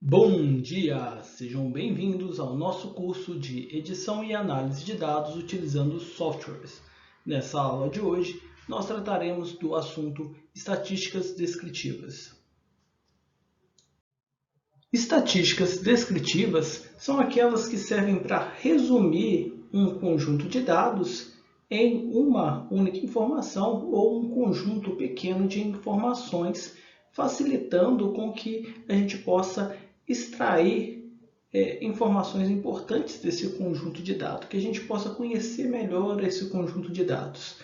Bom dia! Sejam bem-vindos ao nosso curso de edição e análise de dados utilizando softwares. Nessa aula de hoje, nós trataremos do assunto estatísticas descritivas. Estatísticas descritivas são aquelas que servem para resumir um conjunto de dados em uma única informação ou um conjunto pequeno de informações, facilitando com que a gente possa extrair informações importantes desse conjunto de dados, que a gente possa conhecer melhor esse conjunto de dados.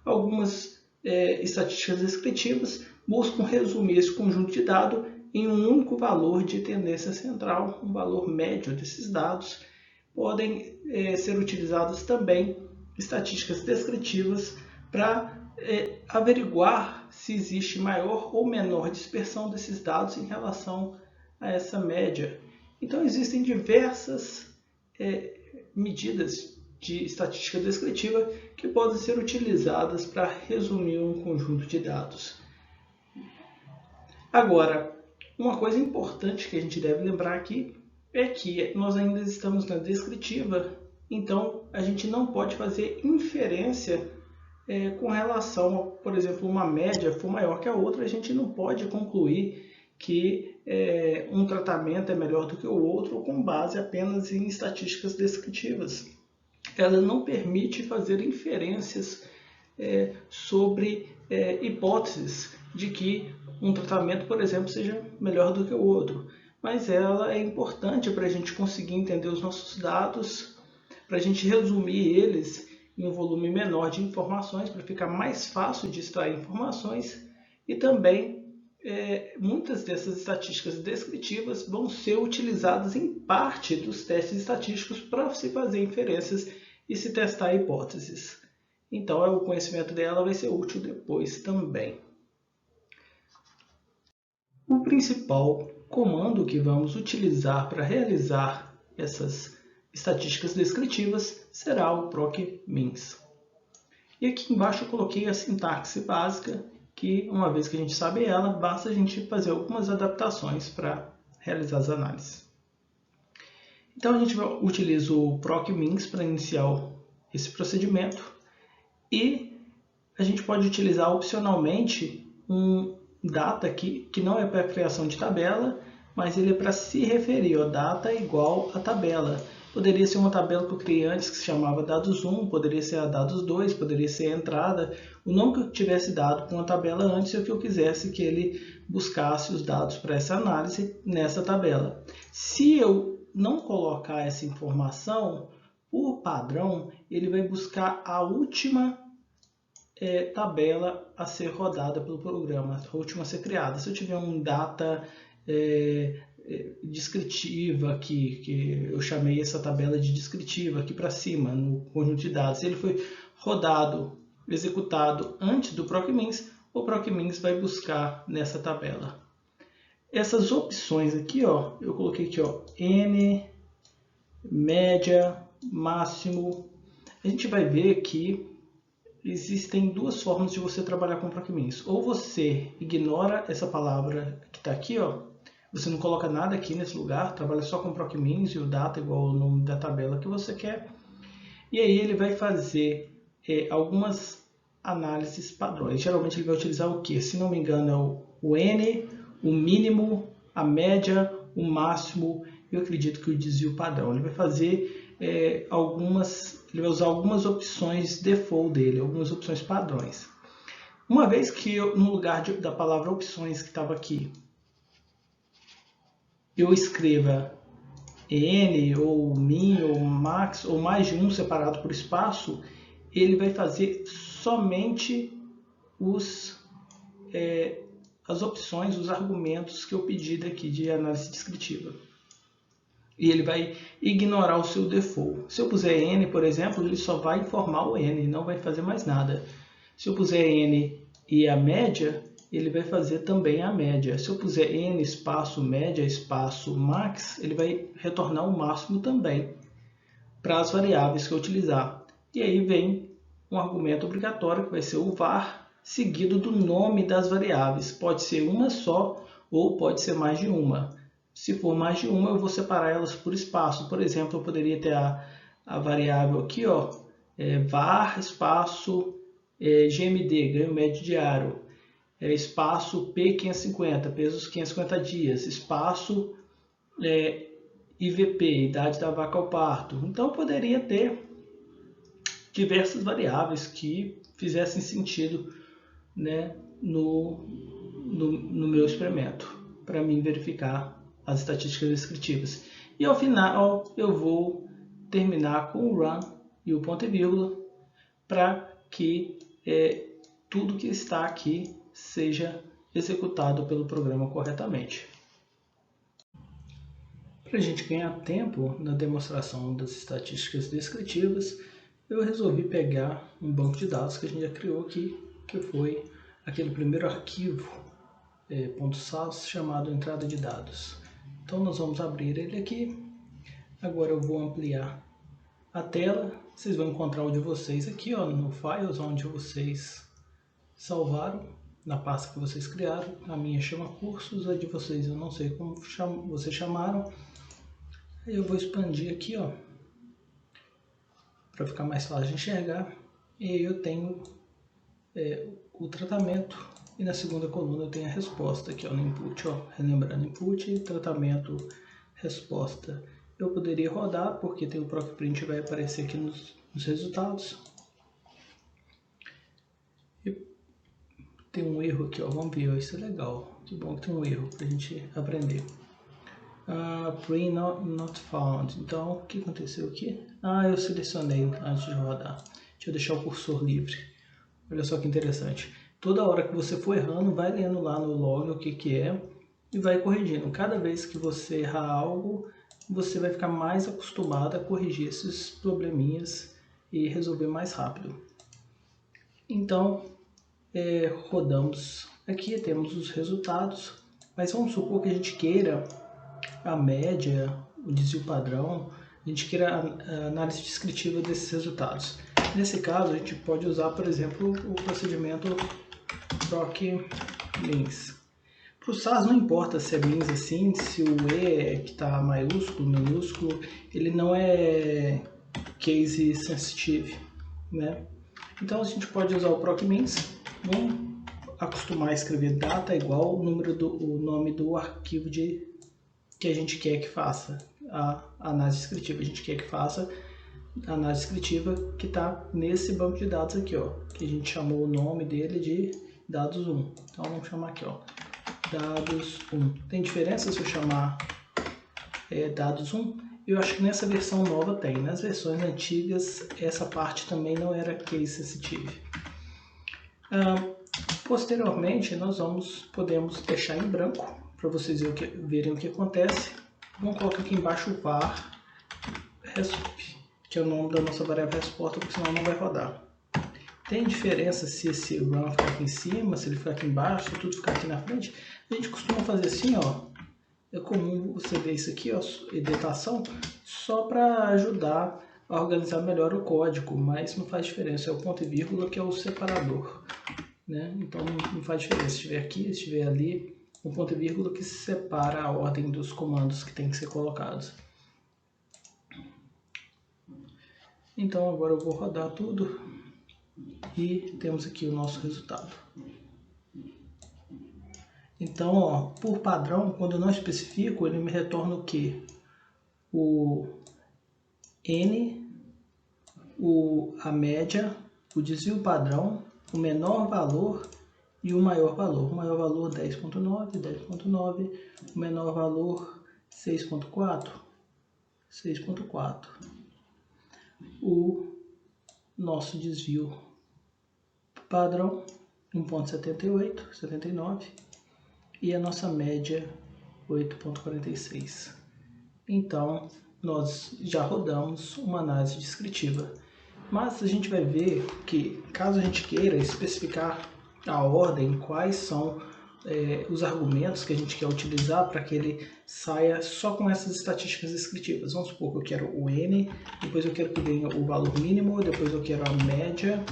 Algumas estatísticas descritivas buscam resumir esse conjunto de dados em um único valor de tendência central, um valor médio desses dados. Podem ser utilizadas também estatísticas descritivas para averiguar se existe maior ou menor dispersão desses dados em relação a essa média. Então, existem diversas medidas de estatística descritiva que podem ser utilizadas para resumir um conjunto de dados. Agora, uma coisa importante que a gente deve lembrar aqui é que nós ainda estamos na descritiva, então a gente não pode fazer inferência com relação a, por exemplo, uma média for maior que a outra, a gente não pode concluir que um tratamento é melhor do que o outro com base apenas em estatísticas descritivas. Ela não permite fazer inferências sobre hipóteses de que um tratamento, por exemplo, seja melhor do que o outro. Mas ela é importante para a gente conseguir entender os nossos dados, para a gente resumir eles em um volume menor de informações, para ficar mais fácil de extrair informações. E também, muitas dessas estatísticas descritivas vão ser utilizadas em parte dos testes estatísticos para se fazer inferências e se testar hipóteses. Então, o conhecimento dela vai ser útil depois também. O principal comando que vamos utilizar para realizar essas estatísticas descritivas será o procmins. E aqui embaixo eu coloquei a sintaxe básica, que uma vez que a gente sabe ela, basta a gente fazer algumas adaptações para realizar as análises. Então a gente utiliza o procmins para iniciar esse procedimento e a gente pode utilizar opcionalmente um data aqui, que não é para a criação de tabela, mas ele é para se referir, data igual a tabela. Poderia ser uma tabela que eu criei antes que se chamava dados 1, poderia ser a dados 2, poderia ser a entrada. O nome que eu tivesse dado para uma tabela antes é o que eu quisesse que ele buscasse os dados para essa análise nessa tabela. Se eu não colocar essa informação, por padrão, ele vai buscar a última tabela a ser rodada pelo programa, a última a ser criada. Se eu tiver um data descritiva aqui, que eu chamei essa tabela de descritiva aqui para cima, no conjunto de dados, se ele foi rodado, executado antes do procmins, o procmins vai buscar nessa tabela. Essas opções aqui, eu coloquei aqui, n, média, máximo. A gente vai ver que existem duas formas de você trabalhar com procmins. Ou você ignora essa palavra que está aqui, você não coloca nada aqui nesse lugar, trabalha só com procmins e o data igual ao nome da tabela que você quer. E aí ele vai fazer algumas análises padrões. Geralmente ele vai utilizar o que? Se não me engano é o n, o mínimo, a média, o máximo, eu acredito que o desvio padrão. Ele vai fazer ele vai usar algumas opções default dele, algumas opções padrões. Uma vez que no lugar da palavra opções que estava aqui, eu escreva n, ou min, ou max, ou mais de um separado por espaço, ele vai fazer somente as opções, os argumentos que eu pedi daqui de análise descritiva. E ele vai ignorar o seu default. Se eu puser n, por exemplo, ele só vai informar o n, não vai fazer mais nada. Se eu puser n e a média, ele vai fazer também a média. Se eu puser n espaço média espaço max, ele vai retornar o máximo também para as variáveis que eu utilizar. E aí vem um argumento obrigatório que vai ser o var, seguido do nome das variáveis. Pode ser uma só ou pode ser mais de uma. Se for mais de uma, eu vou separar elas por espaço. Por exemplo, eu poderia ter a variável aqui, ó, var espaço GMD, ganho médio diário, espaço P550, pesos 550 dias, espaço IVP, idade da vaca ao parto. Então, eu poderia ter diversas variáveis que fizessem sentido, né, no meu experimento, para mim verificar as estatísticas descritivas. E ao final eu vou terminar com o run e o ponto e vírgula para que tudo que está aqui seja executado pelo programa corretamente. Para a gente ganhar tempo na demonstração das estatísticas descritivas, eu resolvi pegar um banco de dados que a gente já criou aqui, que foi aquele primeiro arquivo .sas chamado entrada de dados. Então nós vamos abrir ele aqui. Agora eu vou ampliar a tela. Vocês vão encontrar o de vocês aqui, ó, no Files, onde vocês salvaram, na pasta que vocês criaram. A minha chama cursos, a de vocês eu não sei como vocês chamaram. Eu vou expandir aqui, ó, para ficar mais fácil de enxergar. E aí eu tenho o tratamento, e na segunda coluna eu tenho a resposta aqui, ó, no input, ó, relembrando input, tratamento, resposta. Eu poderia rodar, porque tem o procprint vai aparecer aqui nos resultados. E tem um erro aqui, ó, vamos ver, isso é legal, que bom que tem um erro para a gente aprender. Print not found. Então, o que aconteceu aqui? Eu selecionei antes de rodar. Deixa eu deixar o cursor livre. Olha só que interessante. Toda hora que você for errando, vai lendo lá no log o que é e vai corrigindo. Cada vez que você errar algo, você vai ficar mais acostumado a corrigir esses probleminhas e resolver mais rápido. Então, rodamos aqui, temos os resultados, mas vamos supor que a gente queira a média, o desvio padrão, a gente queira a análise descritiva desses resultados. Nesse caso, a gente pode usar, por exemplo, o procedimento proc-means. Para o SAS não importa se é means assim, se o E que está maiúsculo, minúsculo, ele não é case sensitive, né? Então a gente pode usar o proc-means. Vamos acostumar a escrever data igual o nome do arquivo que a gente quer que faça a análise descritiva. A gente quer que faça a análise descritiva que está nesse banco de dados aqui, ó, que a gente chamou o nome dele de dados 1. Então vamos chamar aqui, ó, dados 1. Tem diferença se eu chamar dados 1? Eu acho que nessa versão nova tem. Nas versões antigas essa parte também não era case sensitive. Posteriormente nós podemos deixar em branco para vocês verem o que acontece. Vamos colocar aqui embaixo o var resp, que é o nome da nossa variável resposta, porque senão não vai rodar. Tem diferença se esse run ficar aqui em cima, se ele ficar aqui embaixo, se tudo ficar aqui na frente. A gente costuma fazer assim, ó. É comum você ver isso aqui, ó, editação, só para ajudar a organizar melhor o código, mas não faz diferença. É o ponto e vírgula que é o separador, né? Então não faz diferença se estiver aqui, se estiver ali. Um ponto e vírgula que separa a ordem dos comandos que tem que ser colocados. Então agora eu vou rodar tudo e temos aqui o nosso resultado. Então, ó, por padrão, quando eu não especifico, ele me retorna o que? O N, a média, o desvio padrão, o menor valor e o maior valor. O maior valor 10.9, 10.9, o menor valor 6.4, 6.4. O nosso desvio padrão 1.78, 79 e a nossa média 8.46. Então, nós já rodamos uma análise descritiva. Mas a gente vai ver que, caso a gente queira especificar a ordem, quais são os argumentos que a gente quer utilizar para que ele saia só com essas estatísticas descritivas. Vamos supor que eu quero o N, depois eu quero que venha o valor mínimo, depois eu quero a média,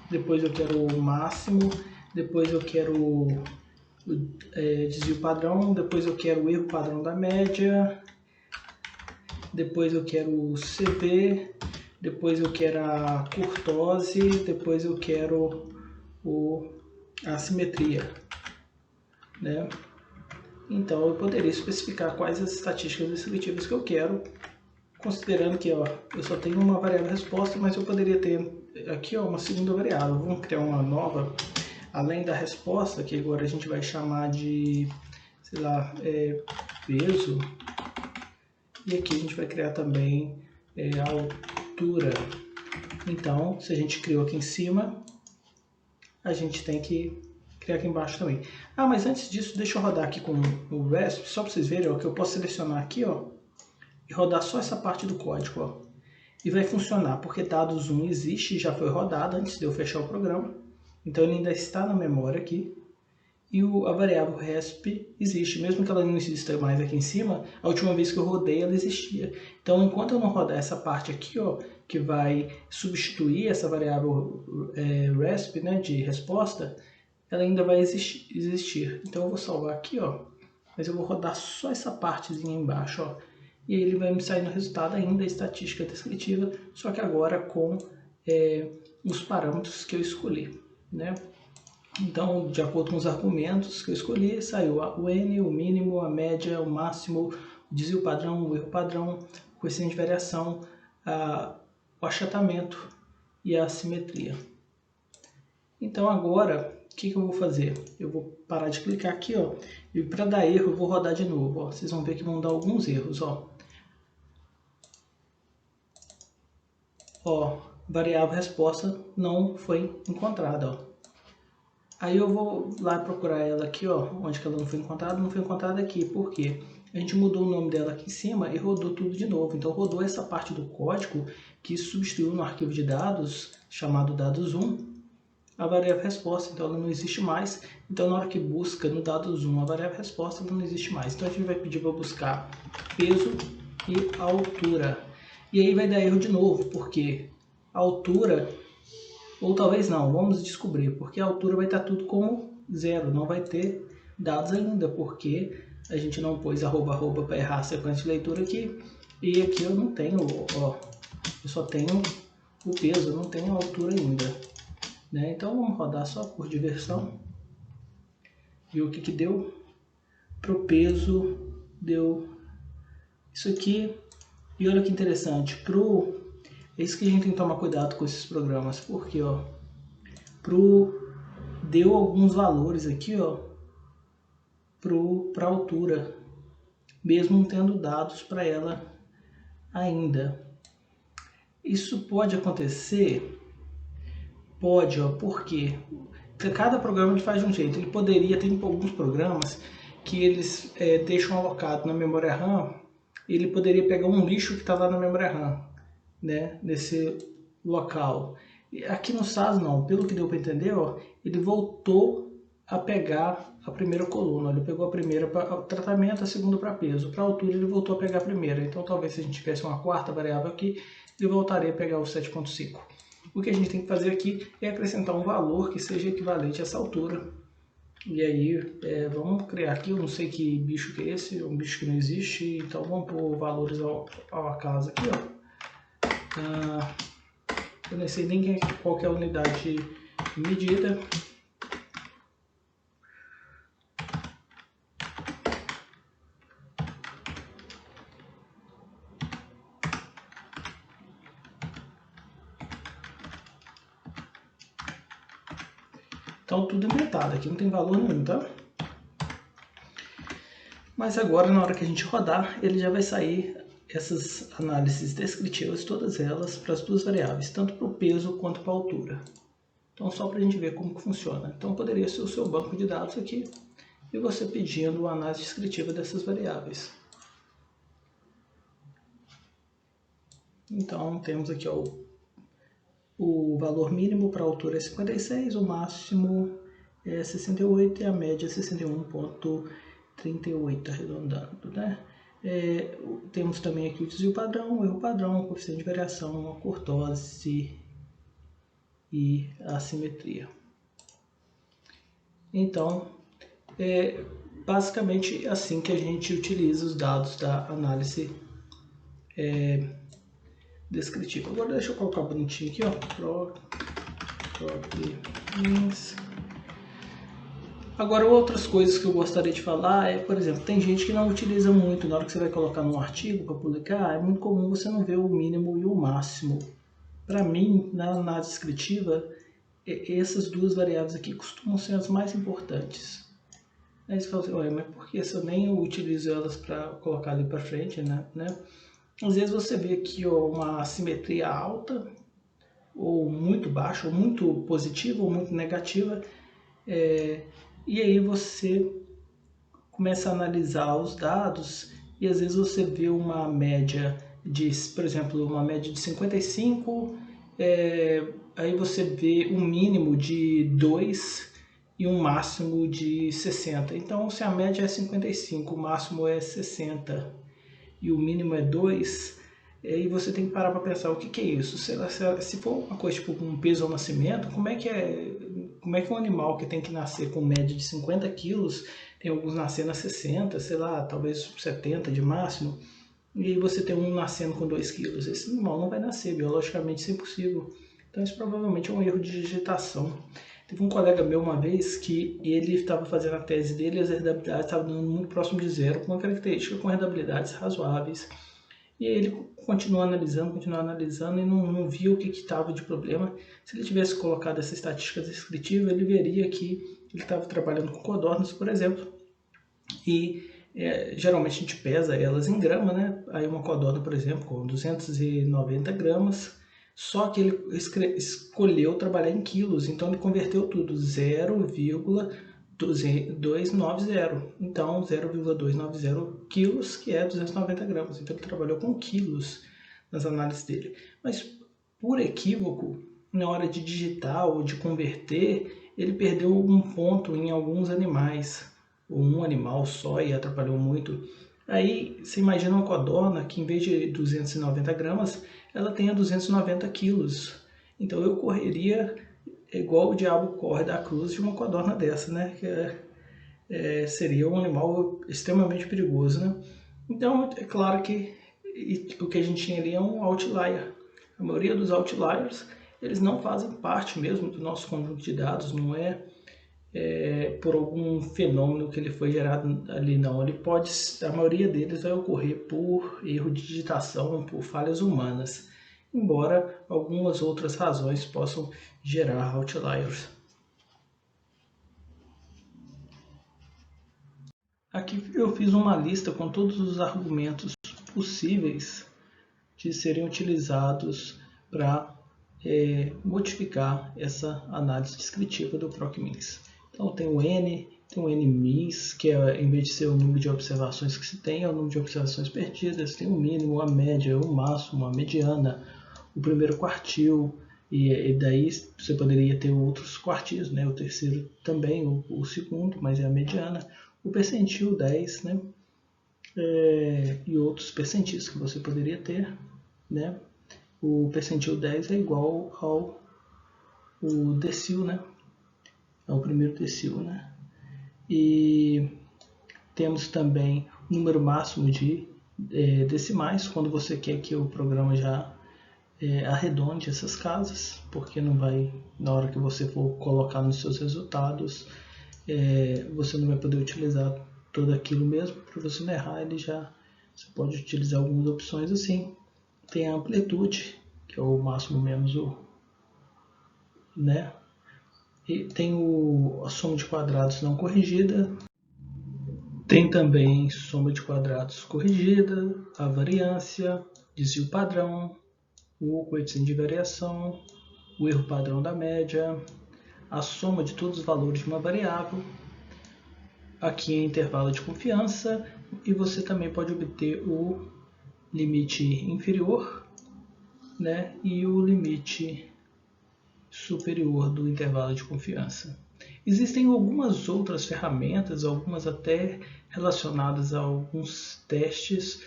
depois eu quero o máximo, depois eu quero desvio padrão, depois eu quero o erro padrão da média, depois eu quero o CV, depois eu quero a curtose, depois eu quero a assimetria, né? Então eu poderia especificar quais as estatísticas descritivas que eu quero, considerando que eu só tenho uma variável resposta, mas eu poderia ter aqui uma segunda variável. Vamos criar uma nova, além da resposta, que agora a gente vai chamar de, sei lá, peso. E aqui a gente vai criar também a altura. Então, se a gente criou aqui em cima, a gente tem que criar aqui embaixo também. Ah, mas antes disso, deixa eu rodar aqui com o RESP, só para vocês verem que eu posso selecionar aqui, e rodar só essa parte do código, e vai funcionar, porque dados 1 existe, já foi rodado antes de eu fechar o programa, então ele ainda está na memória aqui, e a variável RESP existe, mesmo que ela não exista mais aqui em cima, a última vez que eu rodei ela existia. Então, enquanto eu não rodar essa parte aqui, que vai substituir essa variável RESP, né, de resposta, ela ainda vai existir. Então eu vou salvar aqui, mas eu vou rodar só essa partezinha embaixo, e aí ele vai me sair no resultado ainda a estatística descritiva, só que agora com os parâmetros que eu escolhi, né? Então, de acordo com os argumentos que eu escolhi, saiu o N, o mínimo, a média, o máximo, o desvio padrão, o erro padrão, o coeficiente de variação, o achatamento e a assimetria. Então agora, o que eu vou fazer? Eu vou parar de clicar aqui, e para dar erro eu vou rodar de novo. Vocês vão ver que vão dar alguns erros. Variável resposta não foi encontrada. Aí eu vou lá procurar ela aqui, onde que ela não foi encontrada aqui. Por quê? A gente mudou o nome dela aqui em cima e rodou tudo de novo. Então rodou essa parte do código que substituiu no arquivo de dados, chamado dados1, a variável resposta. Então ela não existe mais. Então na hora que busca no dados1 a variável resposta, ela não existe mais. Então a gente vai pedir para buscar peso e altura. E aí vai dar erro de novo, porque a altura... Ou talvez não, vamos descobrir, porque a altura vai estar tudo como 0, não vai ter dados ainda, porque a gente não pôs arroba para errar a sequência de leitura aqui, e aqui eu não tenho, eu só tenho o peso, eu não tenho a altura ainda, né? Então vamos rodar só por diversão, e o que deu? Para o peso deu isso aqui, e olha que interessante, é isso que a gente tem que tomar cuidado com esses programas, porque deu alguns valores aqui para a altura, mesmo não tendo dados para ela ainda. Isso pode acontecer? Pode, porque cada programa ele faz de um jeito. Ele poderia ter alguns programas que eles deixam alocado na memória RAM, ele poderia pegar um lixo que está lá na memória RAM, né, nesse local. Aqui no SAS não, pelo que deu para entender, ele voltou a pegar a primeira coluna, ele pegou a primeira para tratamento, a segunda para peso, para altura ele voltou a pegar a primeira, então talvez se a gente tivesse uma quarta variável aqui, ele voltaria a pegar o 7.5. O que a gente tem que fazer aqui é acrescentar um valor que seja equivalente a essa altura. E aí, vamos criar aqui, eu não sei que bicho que é esse, é um bicho que não existe, então vamos pôr valores ao acaso aqui, eu não sei nem qual que é a unidade de medida. Então tudo inventado, aqui não tem valor nenhum, tá? Mas agora na hora que a gente rodar, ele já vai sair essas análises descritivas, todas elas, para as duas variáveis, tanto para o peso quanto para a altura. Então só para a gente ver como que funciona. Então poderia ser o seu banco de dados aqui, e você pedindo a análise descritiva dessas variáveis. Então temos aqui o valor mínimo para a altura é 56, o máximo é 68 e a média é 61,38, arredondando, né? Temos também aqui o desvio padrão, o erro padrão, o coeficiente de variação, a curtose e a assimetria. Então, É basicamente assim que a gente utiliza os dados da análise descritiva. Agora deixa eu colocar bonitinho aqui, ó. Procmins. Agora, outras coisas que eu gostaria de falar é, por exemplo, tem gente que não utiliza muito, na hora que você vai colocar num artigo para publicar, é muito comum você não ver o mínimo e o máximo. Para mim, na análise descritiva, essas duas variáveis aqui costumam ser as mais importantes. Aí você fala assim, ué, mas por que se eu nem utilizo elas para colocar ali para frente, né? Às vezes você vê aqui ó, uma assimetria alta, ou muito baixa, ou muito positiva, ou muito negativa, e aí você começa a analisar os dados e às vezes você vê uma média de, por exemplo, uma média de 55, aí você vê um mínimo de 2 e um máximo de 60. Então, se a média é 55, o máximo é 60 e o mínimo é 2, aí você tem que parar para pensar o que é isso. Se for uma coisa tipo um peso ao nascimento, como é que um animal que tem que nascer com média de 50 quilos, tem alguns nascendo a 60, sei lá, talvez 70 de máximo, e aí você tem um nascendo com 2 quilos. Esse animal não vai nascer, biologicamente isso é impossível. Então isso provavelmente é um erro de digitação. Teve um colega meu uma vez que ele estava fazendo a tese dele e as heredabilidades estavam dando muito próximo de zero, com uma característica com heredabilidades razoáveis. E aí ele continuou analisando e não viu o que estava de problema. Se ele tivesse colocado essa estatística descritiva, ele veria que ele estava trabalhando com codornas, por exemplo, e geralmente a gente pesa elas em grama, né? Aí uma codorna, por exemplo, com 290 gramas, só que ele escolheu trabalhar em quilos, então ele converteu tudo, 0,290. Então, 0,290 quilos, que é 290 gramas. Então, ele trabalhou com quilos nas análises dele. Mas, por equívoco, na hora de digitar ou de converter, ele perdeu um ponto em alguns animais, ou um animal só, e atrapalhou muito. Aí, você imagina uma codorna que, em vez de 290 gramas, ela tenha 290 quilos. Então, eu correria igual o diabo corre da cruz de uma codorna dessa, né? Que seria um animal extremamente perigoso, né? Então, é claro que o que a gente tinha ali é um outlier. A maioria dos outliers, eles não fazem parte mesmo do nosso conjunto de dados, não é por algum fenômeno que ele foi gerado ali, não. A maioria deles vai ocorrer por erro de digitação, por falhas humanas, embora algumas outras razões possam gerar outliers. Aqui eu fiz uma lista com todos os argumentos possíveis de serem utilizados para modificar essa análise descritiva do Procmins. Então tem o N, tem o Nmis, que em vez de ser o número de observações que se tem, é o número de observações perdidas, tem o mínimo, a média, o máximo, a mediana, o primeiro quartil, e daí você poderia ter outros quartis, né? O terceiro também, o segundo, mas é a mediana, o percentil 10, né? E outros percentis que você poderia ter, né? O percentil 10 é igual ao decil, né? É o primeiro decil, né? E temos também o número máximo de decimais, quando você quer que o programa já arredonde essas casas, porque não vai, na hora que você for colocar nos seus resultados, você não vai poder utilizar tudo aquilo mesmo. Para você não errar, você pode utilizar algumas opções assim. Tem a amplitude, que é o máximo menos o, né? E tem a soma de quadrados não corrigida. Tem também soma de quadrados corrigida, a variância, desvio padrão, o coeficiente de variação, o erro padrão da média, a soma de todos os valores de uma variável. Aqui é intervalo de confiança e você também pode obter o limite inferior, né, e o limite superior do intervalo de confiança. Existem algumas outras ferramentas, algumas até relacionadas a alguns testes,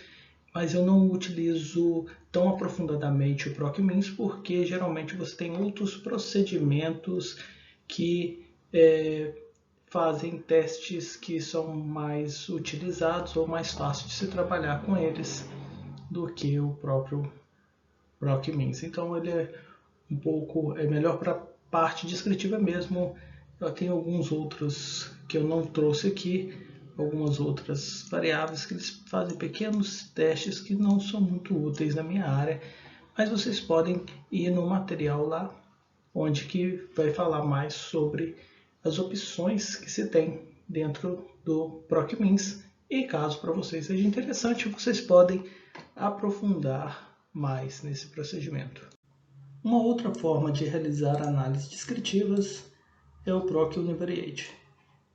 mas eu não utilizo tão aprofundadamente o Procmins porque geralmente você tem outros procedimentos que fazem testes que são mais utilizados ou mais fácil de se trabalhar com eles do que o próprio ProcMins. Então ele é melhor para a parte descritiva mesmo. Eu tenho alguns outros que eu não trouxe aqui, algumas outras variáveis que eles fazem pequenos testes que não são muito úteis na minha área, mas vocês podem ir no material lá, onde que vai falar mais sobre as opções que se tem dentro do ProcMins. E caso para vocês seja interessante, vocês podem aprofundar mais nesse procedimento. Uma outra forma de realizar análises descritivas é o ProcUnivariate.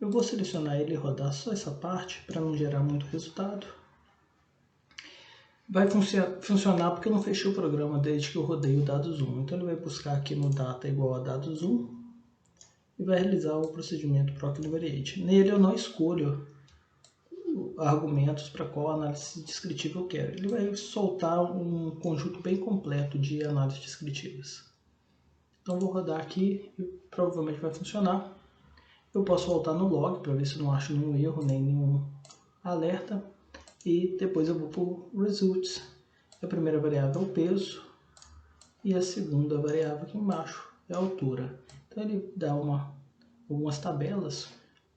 Eu vou selecionar ele e rodar só essa parte para não gerar muito resultado. Vai funcionar porque eu não fechei o programa desde que eu rodei o dados1. Então ele vai buscar aqui no data igual a dados1 e vai realizar o procedimento ProcUnivariate. Nele eu não escolho argumentos para qual análise descritiva eu quero. Ele vai soltar um conjunto bem completo de análises descritivas. Então vou rodar aqui e provavelmente vai funcionar. Eu posso voltar no log para ver se eu não acho nenhum erro nem nenhum alerta. E depois eu vou para o Results. A primeira variável é o peso e a segunda variável aqui embaixo é a altura. Então ele dá algumas tabelas.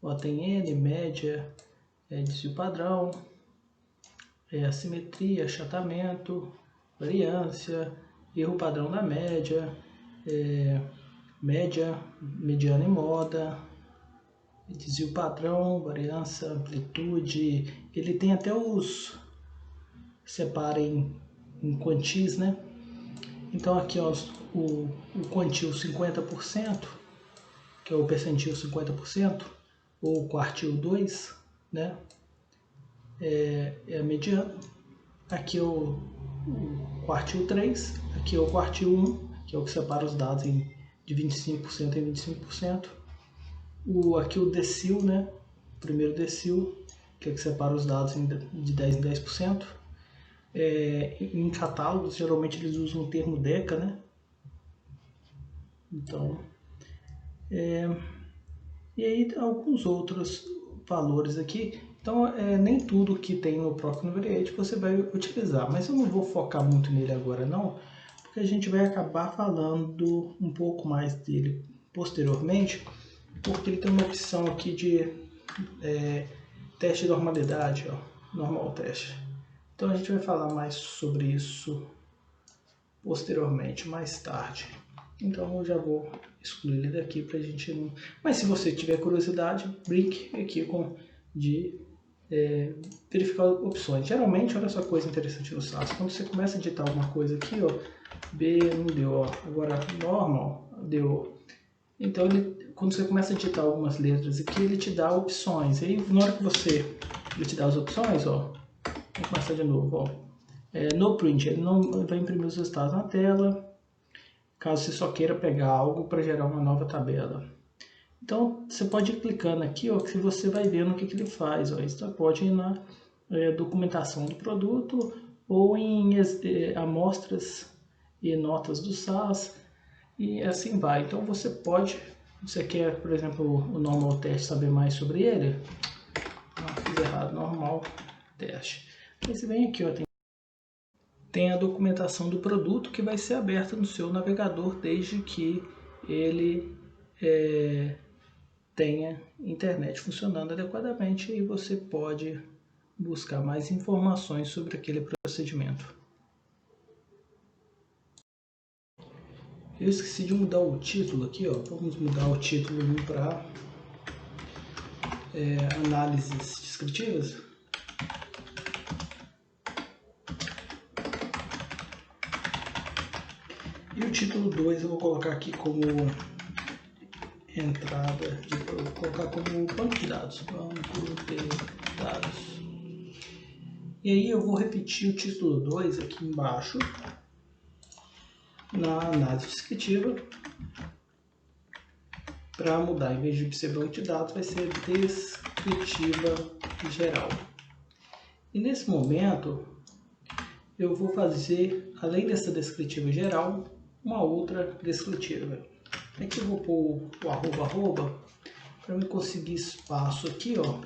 Ó, tem N, média, desvio padrão, assimetria, achatamento, variância, erro padrão da média, média, mediana e moda, desvio padrão, variância, amplitude. Ele tem até separa em quantis, né? Então aqui ó, o quantil 50%, que é o percentil 50%, ou o quartil 2, né? É a mediana. Aqui é o quartil 3, aqui é o quartil 1, que é o que separa os dados de 25% em 25%. Aqui o decil, né? O primeiro decil, que é o que separa os dados de 10 em 10%. Em catálogos, geralmente eles usam o termo deca, né? Então, e aí alguns outros valores aqui. Então, nem tudo que tem no ProcUnivariate você vai utilizar, mas eu não vou focar muito nele agora não, porque a gente vai acabar falando um pouco mais dele posteriormente, porque ele tem uma opção aqui de teste de normalidade, ó, normal teste. Então a gente vai falar mais sobre isso posteriormente, mais tarde. Então eu já vou excluir ele daqui para a gente não... Mas se você tiver curiosidade, brinque aqui de verificar opções. Geralmente, olha só que coisa interessante no SAS. Quando você começa a digitar alguma coisa aqui, ó, B não deu, ó, agora normal deu. Então quando você começa a digitar algumas letras aqui, ele te dá opções. Aí na hora que ele te dá as opções, ó, vou começar de novo, ó. No print, ele não vai imprimir os resultados na tela, caso você só queira pegar algo para gerar uma nova tabela. Então, você pode ir clicando aqui, ó, que você vai vendo o que ele faz. Ó. Você pode ir na documentação do produto ou em amostras e notas do SAS e assim vai. Então, você quer, por exemplo, o normal teste, saber mais sobre ele? Fiz errado, normal teste. Aí você vem aqui, ó, tem a documentação do produto que vai ser aberta no seu navegador desde que ele tenha internet funcionando adequadamente e você pode buscar mais informações sobre aquele procedimento. Eu esqueci de mudar o título aqui, ó. Vamos mudar o título para análises descritivas. E o título 2 eu vou colocar aqui como entrada, vou colocar como banco de dados. Banco de dados. E aí eu vou repetir o título 2 aqui embaixo, na análise descritiva, para mudar, em vez de ser banco de dados, vai ser descritiva geral. E nesse momento, eu vou fazer, além dessa descritiva geral, uma outra descritiva. Aqui eu vou pôr o arroba, para eu conseguir espaço aqui, ó.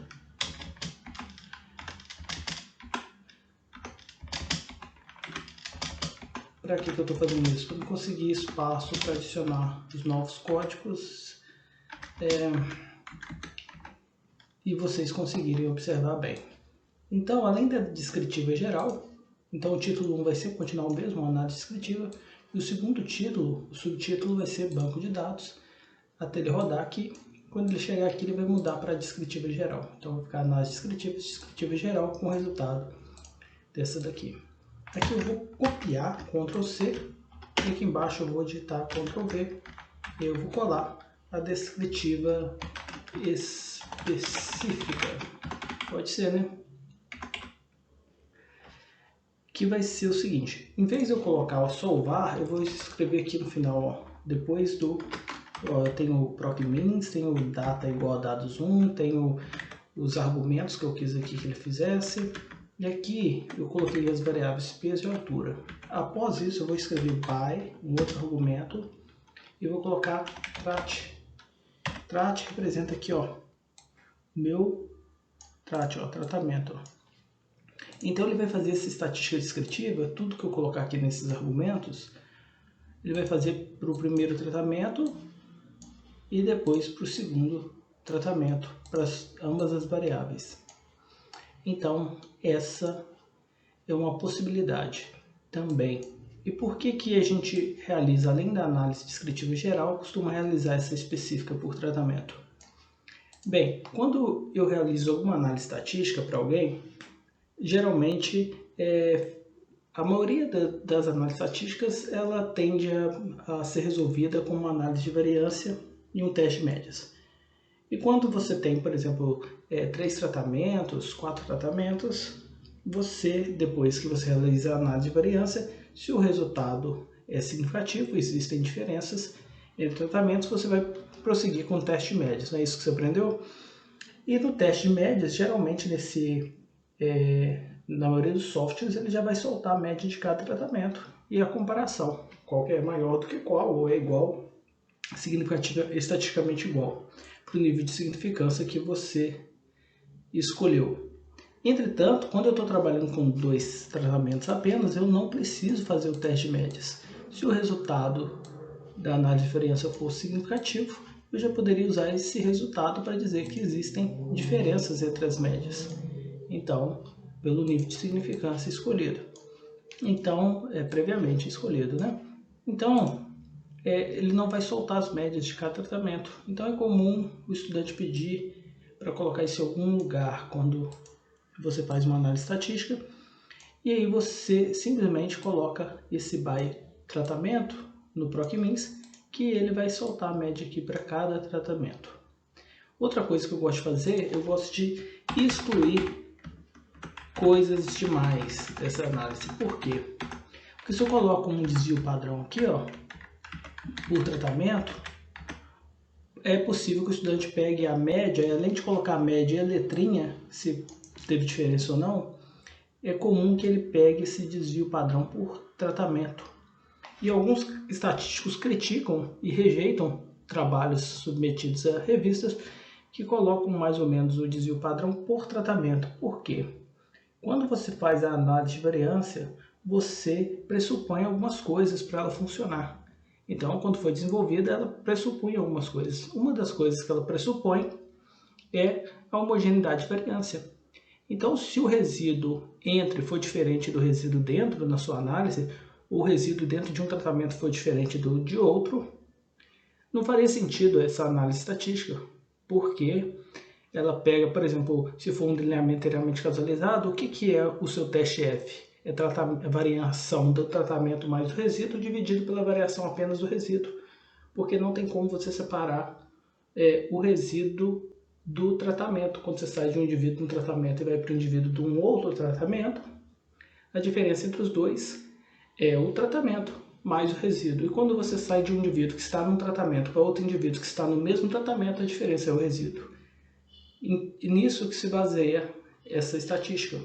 Para que eu estou fazendo isso? Para eu conseguir espaço para adicionar os novos códigos e vocês conseguirem observar bem. Então, além da descritiva geral, então o título 1 vai ser continuar o mesmo, análise descritiva, e o segundo título, o subtítulo vai ser banco de dados, até ele rodar aqui. Quando ele chegar aqui, ele vai mudar para descritiva geral. Então vai ficar análise descritiva geral com o resultado dessa daqui. Aqui eu vou copiar, Ctrl C, e aqui embaixo eu vou digitar Ctrl V, e eu vou colar a descritiva específica. Pode ser, né? Que vai ser o seguinte, em vez de eu colocar só o var, eu vou escrever aqui no final, ó, depois do, ó, eu tenho o proc_min, tenho data igual a dados 1, tenho os argumentos que eu quis aqui que ele fizesse, e aqui eu coloquei as variáveis peso e altura. Após isso eu vou escrever by, um outro argumento, e vou colocar trat. Trat representa aqui, ó, meu trat, ó, tratamento, ó. Então ele vai fazer essa estatística descritiva, tudo que eu colocar aqui nesses argumentos, ele vai fazer para o primeiro tratamento e depois para o segundo tratamento, para ambas as variáveis. Então essa é uma possibilidade também. E por que que a gente realiza, além da análise descritiva geral, costuma realizar essa específica por tratamento? Bem, quando eu realizo alguma análise estatística para alguém, geralmente, a maioria das análises estatísticas ela tende a ser resolvida com uma análise de variância e um teste de médias. E quando você tem, por exemplo, 3 tratamentos, 4 tratamentos, você, depois que você realiza a análise de variância, se o resultado é significativo, existem diferenças entre tratamentos, você vai prosseguir com o teste de médias. Não é isso que você aprendeu? E no teste de médias, geralmente na maioria dos softwares ele já vai soltar a média de cada tratamento e a comparação, qual que é maior do que qual, ou é igual, estatisticamente igual, para o nível de significância que você escolheu. Entretanto, quando eu estou trabalhando com 2 tratamentos apenas, eu não preciso fazer o teste de médias. Se o resultado da análise de diferença for significativo, eu já poderia usar esse resultado para dizer que existem diferenças entre as médias. Então, pelo nível de significância escolhido. Então, previamente escolhido, né? Então, ele não vai soltar as médias de cada tratamento. Então, é comum o estudante pedir para colocar isso em algum lugar quando você faz uma análise estatística. E aí você simplesmente coloca esse by tratamento no proc_min, que ele vai soltar a média aqui para cada tratamento. Outra coisa que eu gosto de fazer, eu gosto de excluir coisas demais dessa análise. Por quê? Porque se eu coloco um desvio padrão aqui, ó, por tratamento, é possível que o estudante pegue a média, e além de colocar a média e a letrinha, se teve diferença ou não, é comum que ele pegue esse desvio padrão por tratamento. E alguns estatísticos criticam e rejeitam trabalhos submetidos a revistas que colocam mais ou menos o desvio padrão por tratamento. Por quê? Quando você faz a análise de variância, você pressupõe algumas coisas para ela funcionar. Então, quando foi desenvolvida, ela pressupunha algumas coisas. Uma das coisas que ela pressupõe é a homogeneidade de variância. Então, se o resíduo entre for diferente do resíduo dentro na sua análise, ou o resíduo dentro de um tratamento for diferente do de outro, não faria sentido essa análise estatística, porque ela pega, por exemplo, se for um delineamento inteiramente causalizado, o que é o seu teste F? É a variação do tratamento mais do resíduo dividido pela variação apenas do resíduo, porque não tem como você separar o resíduo do tratamento. Quando você sai de um indivíduo de um tratamento e vai para o indivíduo de um outro tratamento, a diferença entre os dois é o tratamento mais o resíduo. E quando você sai de um indivíduo que está num tratamento para outro indivíduo que está no mesmo tratamento, a diferença é o resíduo. E nisso que se baseia essa estatística.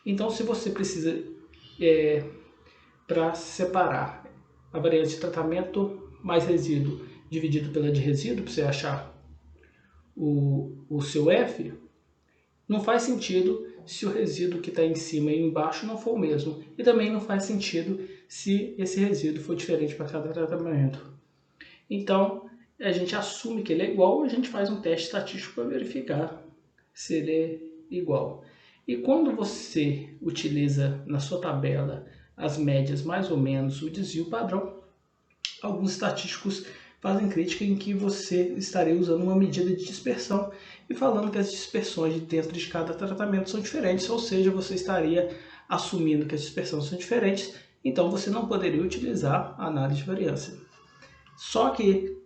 Então, se você precisa, para separar a variância de tratamento mais resíduo dividido pela de resíduo, para você achar o seu F, não faz sentido se o resíduo que está em cima e embaixo não for o mesmo. E também não faz sentido se esse resíduo for diferente para cada tratamento. Então, a gente assume que ele é igual, a gente faz um teste estatístico para verificar se ele é igual. E quando você utiliza na sua tabela as médias mais ou menos, o desvio padrão, alguns estatísticos fazem crítica em que você estaria usando uma medida de dispersão e falando que as dispersões dentro de cada tratamento são diferentes, ou seja, você estaria assumindo que as dispersões são diferentes, então você não poderia utilizar a análise de variância. Só que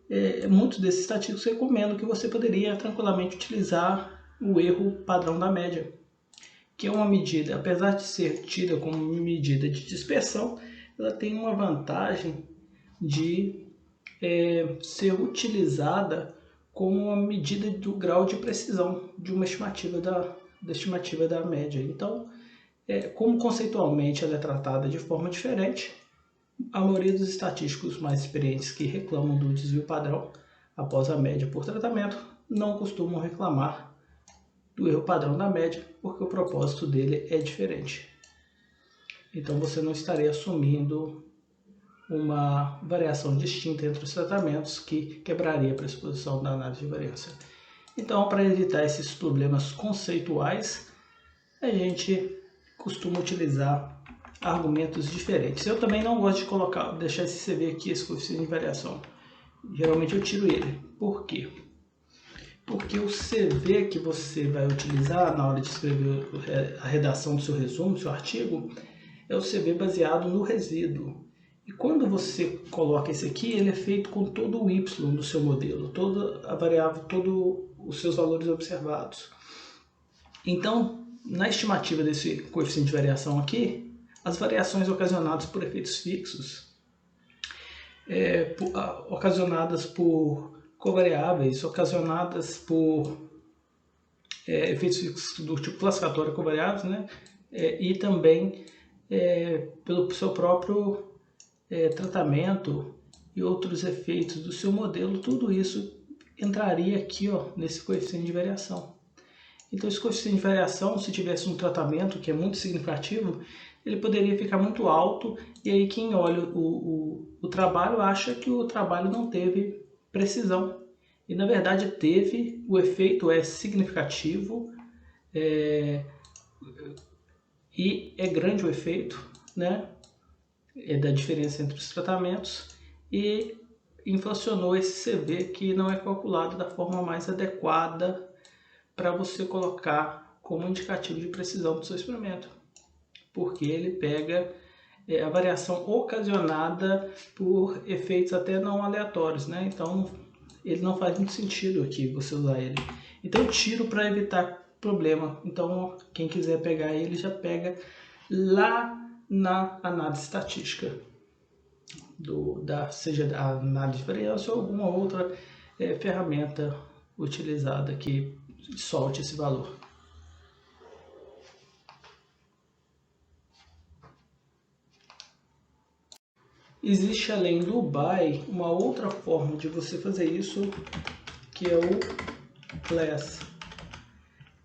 muitos desses estatísticos recomendam que você poderia tranquilamente utilizar o erro padrão da média, que é uma medida, apesar de ser tida como medida de dispersão, ela tem uma vantagem de ser utilizada como uma medida do grau de precisão de uma estimativa da média. Então, como conceitualmente ela é tratada de forma diferente, a maioria dos estatísticos mais experientes que reclamam do desvio padrão após a média por tratamento não costumam reclamar do erro padrão da média, porque o propósito dele é diferente. Então você não estaria assumindo uma variação distinta entre os tratamentos que quebraria a pressuposição da análise de variância. Então, para evitar esses problemas conceituais, a gente costuma utilizar argumentos diferentes. Eu também não gosto de deixar esse CV aqui, esse coeficiente de variação. Geralmente eu tiro ele. Por quê? Porque o CV que você vai utilizar na hora de escrever a redação do seu resumo, do seu artigo, é o CV baseado no resíduo. E quando você coloca esse aqui, ele é feito com todo o Y do seu modelo, toda a variável, todos os seus valores observados. Então, na estimativa desse coeficiente de variação aqui, as variações ocasionadas por efeitos fixos, ocasionadas por covariáveis, ocasionadas por efeitos fixos do tipo classificatório covariáveis, né? E também pelo seu próprio tratamento e outros efeitos do seu modelo, tudo isso entraria aqui nesse coeficiente de variação. Então esse coeficiente de variação, se tivesse um tratamento que é muito significativo, ele poderia ficar muito alto, e aí quem olha o trabalho acha que o trabalho não teve precisão. E na verdade teve, o efeito é significativo, e é grande o efeito, né? Da diferença entre os tratamentos, e inflacionou esse CV que não é calculado da forma mais adequada para você colocar como indicativo de precisão do seu experimento, porque ele pega a variação ocasionada por efeitos até não aleatórios, né? Então ele não faz muito sentido aqui você usar ele. Então eu tiro para evitar problema. Então quem quiser pegar ele já pega lá na análise estatística, seja a análise de variância ou alguma outra ferramenta utilizada que solte esse valor. Existe, além do BY, uma outra forma de você fazer isso, que é o CLASS.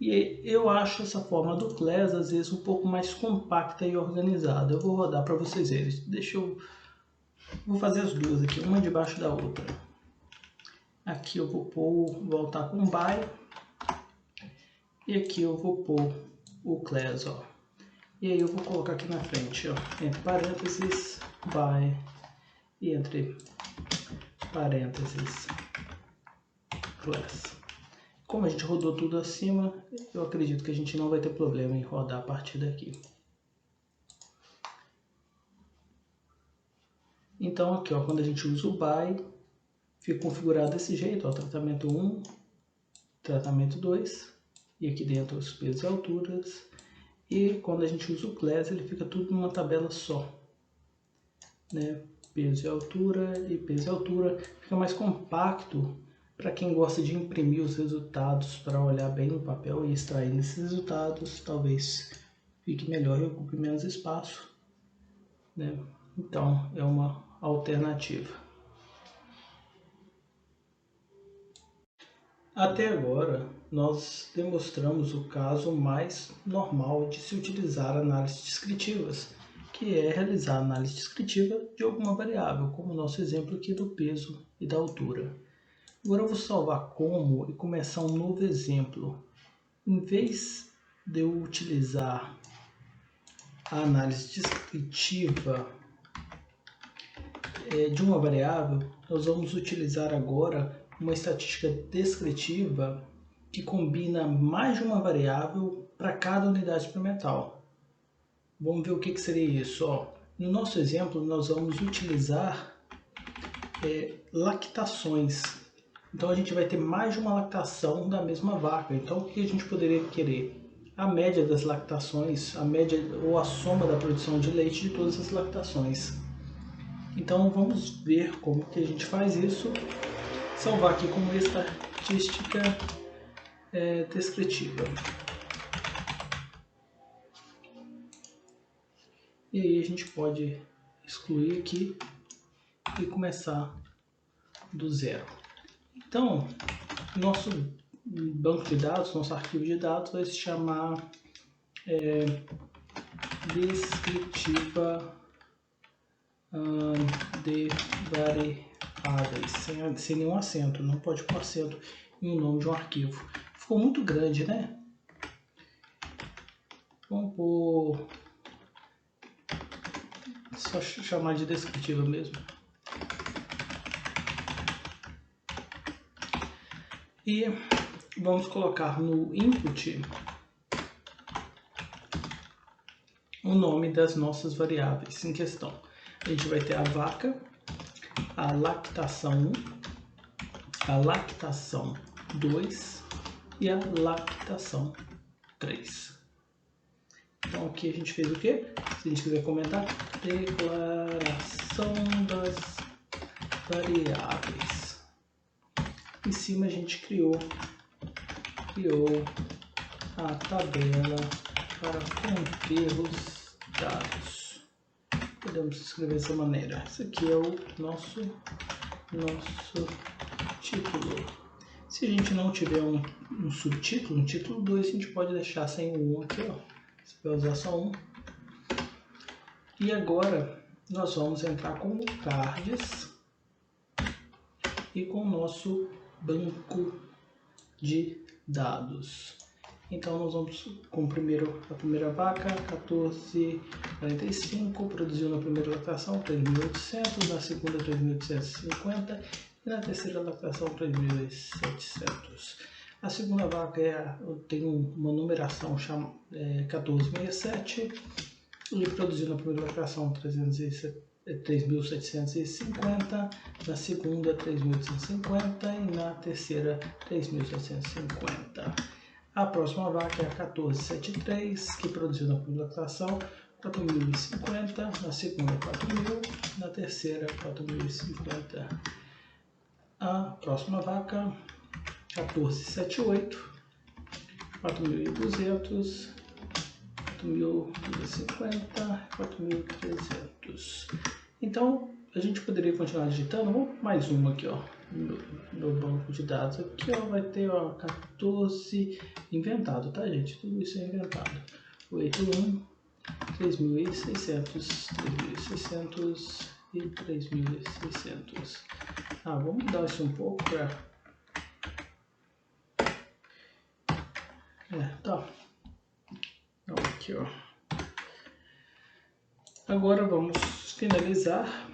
E eu acho essa forma do CLASS às vezes um pouco mais compacta e organizada. Eu vou rodar para vocês verem. Vou fazer as duas aqui, uma debaixo da outra. Aqui eu vou voltar com o BY, e aqui eu vou pôr o CLASS, E aí eu vou colocar aqui na frente, entre parênteses, BY, e entre parênteses, CLASS. Como a gente rodou tudo acima, eu acredito que a gente não vai ter problema em rodar a partir daqui. Então aqui, quando a gente usa o BY, fica configurado desse jeito, tratamento 1, tratamento 2, e aqui dentro os pesos e alturas. E quando a gente usa o CLASS, ele fica tudo numa tabela só, né? Peso e altura, e peso e altura, fica mais compacto para quem gosta de imprimir os resultados para olhar bem no papel e extrair esses resultados. Talvez fique melhor e ocupe menos espaço, né? Então é uma alternativa. Até agora, nós demonstramos o caso mais normal de se utilizar análises descritivas, que é realizar análise descritiva de alguma variável, como o nosso exemplo aqui do peso e da altura. Agora eu vou salvar como e começar um novo exemplo. Em vez de eu utilizar a análise descritiva de uma variável, nós vamos utilizar agora uma estatística descritiva que combina mais de uma variável para cada unidade experimental. Vamos ver o que seria isso. No nosso exemplo, nós vamos utilizar lactações. Então a gente vai ter mais de uma lactação da mesma vaca. Então o que a gente poderia querer? A média das lactações, a média ou a soma da produção de leite de todas as lactações. Então vamos ver como que a gente faz isso. Salvar aqui como estatística descritiva. E aí a gente pode excluir aqui e começar do zero. Então, nosso banco de dados, nosso arquivo de dados vai se chamar descritiva de variáveis, sem nenhum acento, não pode pôr acento em um nome de um arquivo. Ficou muito grande, né? Vamos pôr, só chamar de descritiva mesmo. E vamos colocar no input o nome das nossas variáveis em questão. A gente vai ter a vaca, a lactação 1, a lactação 2 e a lactação 3. Então aqui a gente fez o quê? Se a gente quiser comentar, declaração das variáveis. Em cima a gente criou a tabela para conter os dados. Podemos escrever dessa maneira. Esse aqui é o nosso título. Se a gente não tiver um subtítulo, um título 2, a gente pode deixar sem o 1 aqui, ó. Você vai usar só 1. E agora nós vamos entrar com o cards e com o nosso banco de dados. Então nós vamos com a primeira vaca, 14,45, produziu na primeira lactação 3.800, na segunda 3.850 e na terceira lactação 3.700. A segunda vaca tem uma numeração 1467 e produziu na primeira lactação 3.750, na segunda 3.850 e na terceira 3.750. A próxima vaca é a 1473, que produziu na primeira lactação 4.050, na segunda 4.000, na terceira 4.050. A próxima vaca 1478, 4.200, 4.250, 4.300. Então a gente poderia continuar digitando. Vamos mais uma aqui, ó, no banco de dados. Aqui, ó, vai ter, ó, 14 inventado, tá, gente? Tudo isso é inventado. 81, 3.600, 3.600 e 3.600. Vamos mudar isso um pouco para tá. Então, aqui, ó. Agora vamos finalizar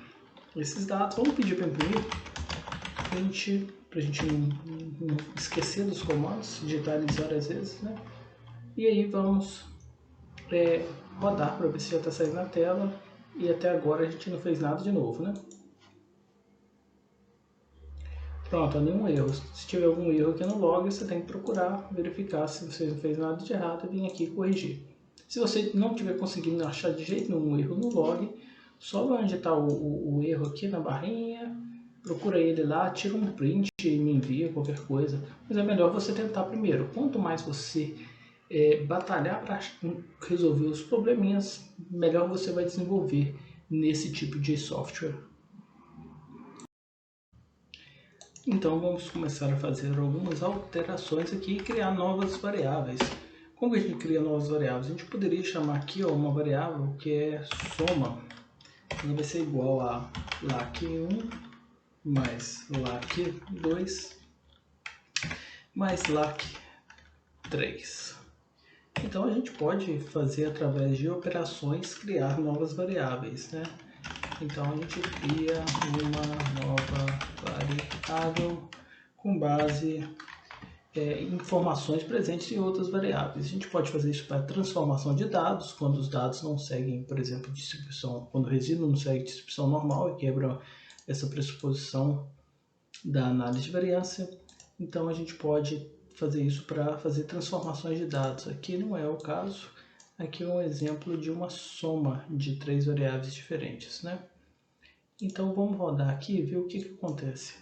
esses dados. Vamos pedir para imprimir, para a gente não esquecer dos comandos, digitar eles várias vezes, né? E aí vamos rodar para ver se já está saindo na tela. E até agora a gente não fez nada de novo, né? Pronto, nenhum erro. Se tiver algum erro aqui no log, você tem que procurar, verificar se você não fez nada de errado e vir aqui corrigir. Se você não tiver conseguindo achar de jeito nenhum erro no log, só vai onde está o erro aqui na barrinha, procura ele lá, tira um print e me envia qualquer coisa. Mas é melhor você tentar primeiro. Quanto mais você batalhar para resolver os probleminhas, melhor você vai desenvolver nesse tipo de software. Então vamos começar a fazer algumas alterações aqui e criar novas variáveis. Como a gente cria novas variáveis? A gente poderia chamar aqui uma variável que é soma. Ela vai ser igual a lac1 mais lac2 mais lac3. Então a gente pode fazer através de operações criar novas variáveis, né? Então a gente cria uma nova variável com base em informações presentes em outras variáveis. A gente pode fazer isso para transformação de dados, quando os dados não seguem, por exemplo, distribuição, quando o resíduo não segue distribuição normal e quebra essa pressuposição da análise de variância. Então a gente pode fazer isso para fazer transformações de dados. Aqui não é o caso, aqui é um exemplo de uma soma de 3 variáveis diferentes, né? Então vamos rodar aqui e ver o que acontece.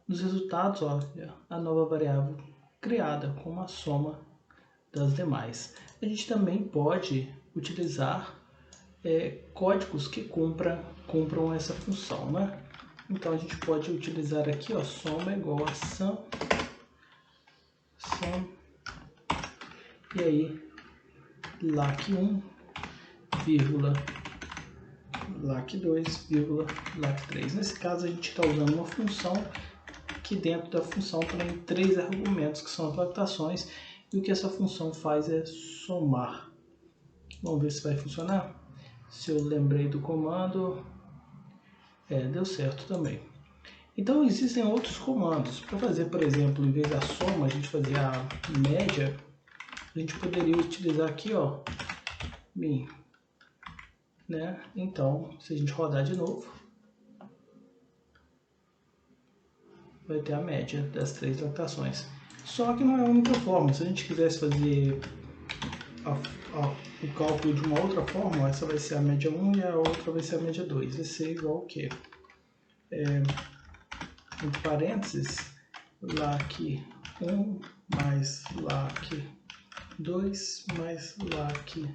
Nos resultados, olha, a nova variável criada com uma soma das demais. A gente também pode utilizar códigos que cumpram essa função, né? Então a gente pode utilizar aqui, ó, soma igual a sum, e aí lac1, vírgula, lac2, vírgula, lac3. Nesse caso a gente está usando uma função que dentro da função tem 3 argumentos que são as lactações, e o que essa função faz é somar. Vamos ver se vai funcionar. Se eu lembrei do comando, deu certo também. Então existem outros comandos. Para fazer, por exemplo, em vez da soma, a gente fazer a média, a gente poderia utilizar aqui, ó, min, né? Então, se a gente rodar de novo, vai ter a média das 3 lactações. Só que não é a única forma. Se a gente quisesse fazer o cálculo de uma outra forma, essa vai ser a média 1 e a outra vai ser a média 2. Vai ser igual ao quê? Entre parênteses, lac1 mais lac2 mais lac3.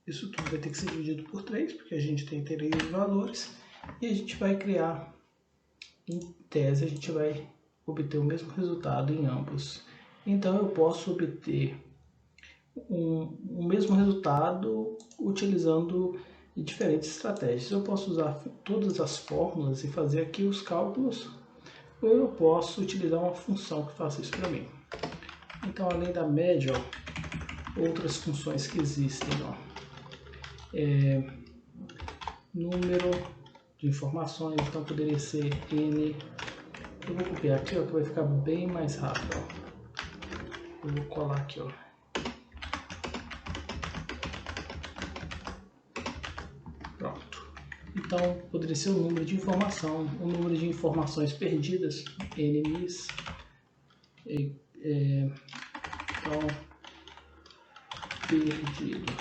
Isso tudo vai ter que ser dividido por 3, porque a gente tem 3 valores, e a gente vai criar, em tese, a gente vai obter o mesmo resultado em ambos. Então eu posso obter o mesmo resultado utilizando diferentes estratégias. Eu posso usar todas as fórmulas e fazer aqui os cálculos, ou eu posso utilizar uma função que faça isso para mim. Então, além da média, ó, outras funções que existem, ó, número de informações, então poderia ser n. Eu vou copiar aqui, ó, que vai ficar bem mais rápido, ó. Eu vou colar aqui, ó. Pronto. Então, poderia ser o número de informação, o número de informações perdidas, nmis. Então, perdido.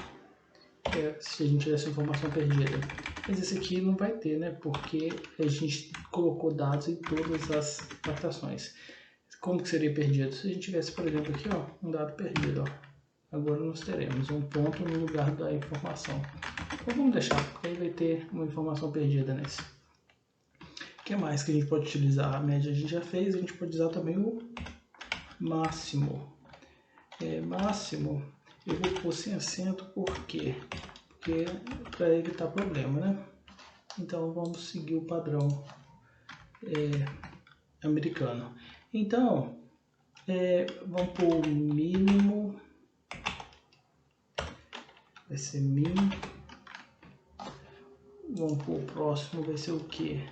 Se a gente tivesse informação perdida. Mas esse aqui não vai ter, né? Porque a gente colocou dados em todas as lactações. Como que seria perdido? Se a gente tivesse, por exemplo, aqui, ó, um dado perdido, ó. Agora nós teremos um ponto no lugar da informação. Então vamos deixar, porque aí vai ter uma informação perdida nesse. O que mais que a gente pode utilizar? A média a gente já fez, a gente pode usar também o máximo. Máximo, eu vou pôr sem acento, por quê? Porque para evitar problema, né? Então vamos seguir o padrão americano. Então, vamos pôr o mínimo, vai ser min. Vamos pôr o próximo, vai ser o que?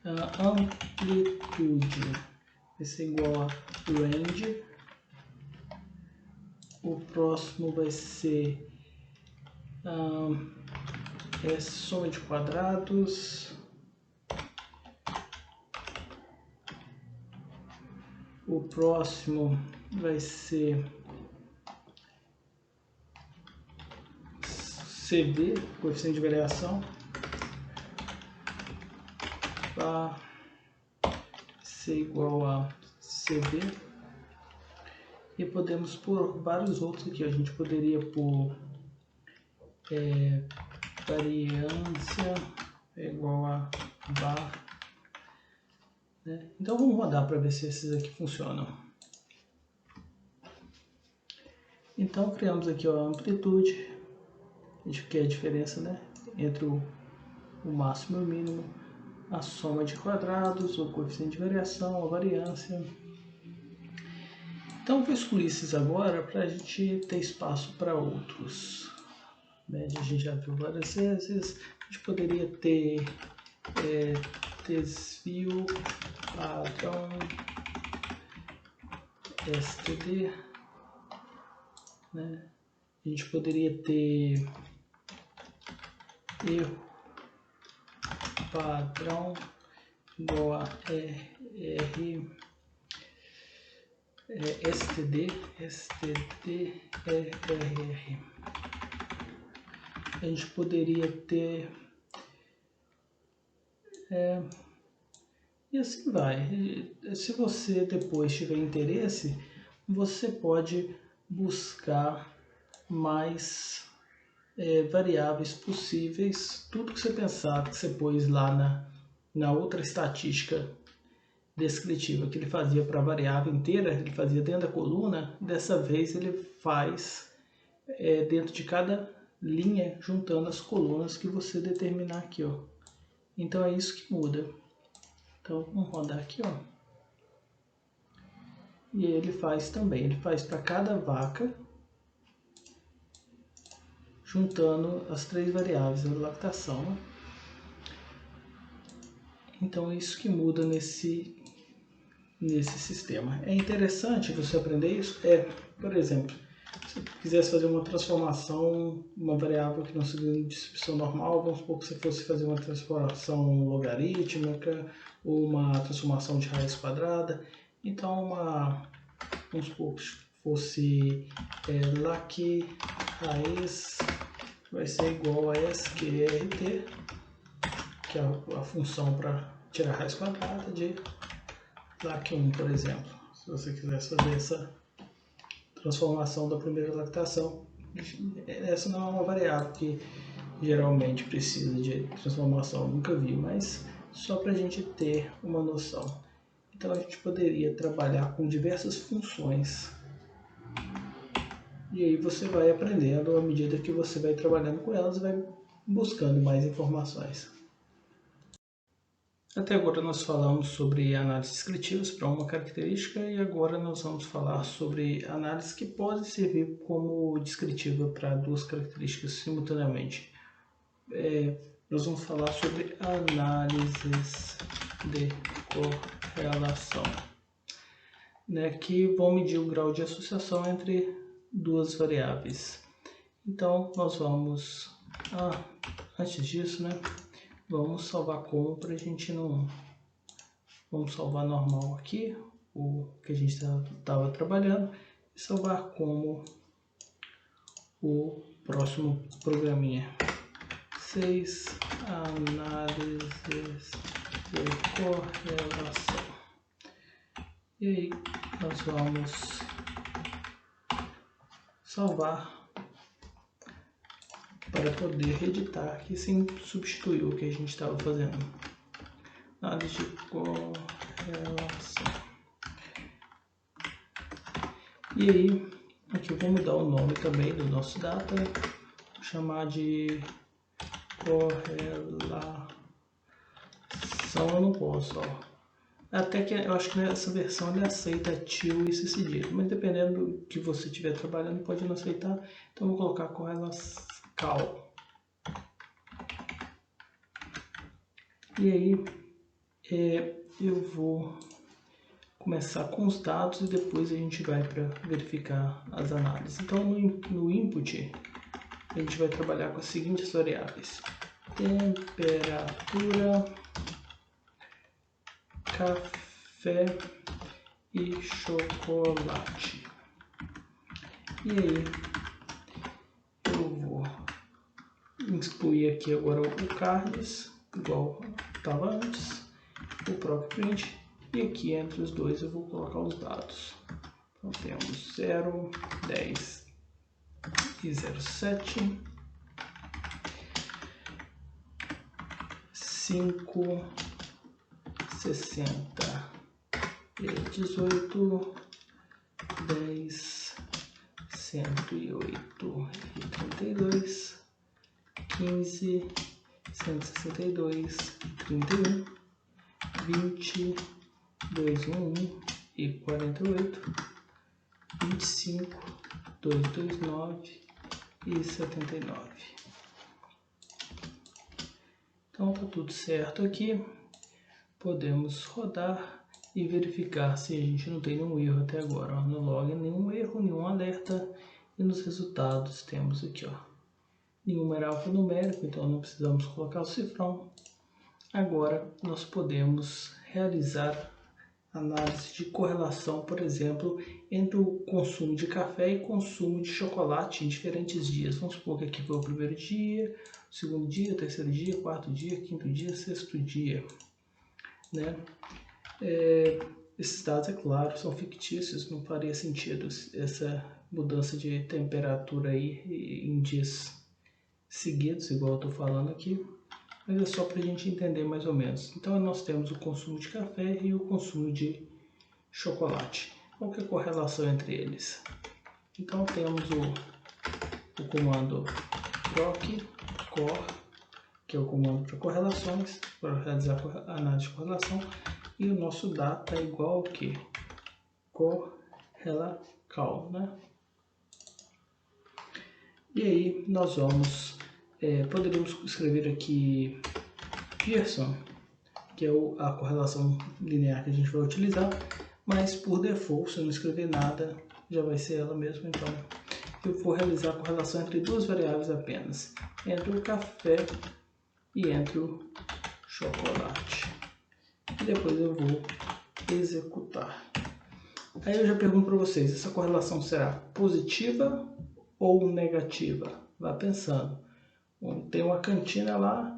Amplitude vai ser igual a range. O próximo vai ser soma de quadrados. O próximo vai ser CV, coeficiente de variação, vai ser igual a CV. E podemos pôr vários outros aqui. A gente poderia pôr variância é igual a var né? Então vamos rodar para ver se esses aqui funcionam. Então criamos aqui a amplitude, a gente quer a diferença, né, entre o máximo e o mínimo, a soma de quadrados, o coeficiente de variação, a variância. Então vou excluir esses agora para a gente ter espaço para outros. Média a gente já viu várias vezes. A gente poderia ter desvio padrão STD, né? A gente poderia ter erro padrão igual a STD, ERR. A gente poderia ter e assim vai. Se você depois tiver interesse, você pode buscar mais variáveis possíveis. Tudo que você pensar que você pôs lá na outra estatística descritiva que ele fazia para a variável inteira, ele fazia dentro da coluna, dessa vez ele faz dentro de cada linha, juntando as colunas que você determinar aqui, ó. Então é isso que muda. Então vamos rodar aqui, ó. E ele faz também, ele faz para cada vaca, juntando as 3 variáveis da lactação, né? Então é isso que muda nesse sistema. É interessante você aprender isso. Por exemplo, se você quisesse fazer uma transformação, uma variável que não seria uma distribuição normal, vamos supor que você fosse fazer uma transformação logarítmica ou uma transformação de raiz quadrada. Então, vamos supor que fosse LAC raiz vai ser igual a SQRT, que é a função para tirar a raiz quadrada de LAC1, por exemplo. Se você quisesse fazer essa transformação da primeira lactação, essa não é uma variável que geralmente precisa de transformação, eu nunca vi, mas só para a gente ter uma noção. Então a gente poderia trabalhar com diversas funções. E aí você vai aprendendo à medida que você vai trabalhando com elas e vai buscando mais informações. Até agora nós falamos sobre análises descritivas para uma característica e agora nós vamos falar sobre análises que podem servir como descritiva para 2 características simultaneamente. Nós vamos falar sobre análises de correlação, né, que vão medir o grau de associação entre 2 variáveis. Então nós vamos, antes disso, né, vamos salvar como para a gente não... Vamos salvar normal aqui, o que a gente estava trabalhando, e salvar como o próximo programinha. 6 análises de correlação. E aí nós vamos salvar para poder reeditar aqui sem substituir o que a gente estava fazendo. Análise de correlação. E aí, aqui eu vou mudar o nome também do nosso data, vou chamar de correlação. Eu não posso, ó. Até que eu acho que nessa versão ele aceita til e esse cedilha, mas dependendo do que você estiver trabalhando pode não aceitar. Então eu vou colocar correlação. E aí eu vou começar com os dados e depois a gente vai para verificar as análises. Então no input a gente vai trabalhar com as seguintes variáveis: temperatura, café e chocolate. E aí eu vou excluir aqui agora o cards, igual estava antes, o próprio print, e aqui entre os dois eu vou colocar os dados. Então temos 0, 10 e 07, 5, 60, 18, 10, 108 e 32, 15, 162, 31, 20, 211 e 48, 25, 229 e 79. Então tá tudo certo aqui. Podemos rodar e verificar se a gente não tem nenhum erro até agora. Ó. No log nenhum erro, nenhum alerta. E nos resultados temos aqui, ó, nenhum era alfanumérico, então não precisamos colocar o cifrão. Agora nós podemos realizar análise de correlação, por exemplo, entre o consumo de café e consumo de chocolate em diferentes dias. Vamos supor que aqui foi o primeiro dia, o segundo dia, o terceiro dia, quarto dia, quinto dia, sexto dia, né? Esses dados, é claro, são fictícios, não faria sentido essa mudança de temperatura aí em dias seguidos, igual eu estou falando aqui, mas é só para a gente entender mais ou menos. Então nós temos o consumo de café e o consumo de chocolate. Qual que é a correlação entre eles? Então temos o comando proc_cor, que é o comando para correlações, para realizar a análise de correlação, e o nosso data é igual ao que? Correlacal, né? E aí nós vamos, poderíamos escrever aqui Pearson, que é a correlação linear que a gente vai utilizar, mas por default, se eu não escrever nada, já vai ser ela mesma. Então eu vou realizar a correlação entre duas variáveis apenas, entre o café e entre o chocolate. E depois eu vou executar. Aí eu já pergunto para vocês, essa correlação será positiva ou negativa? Vá pensando. Tem uma cantina lá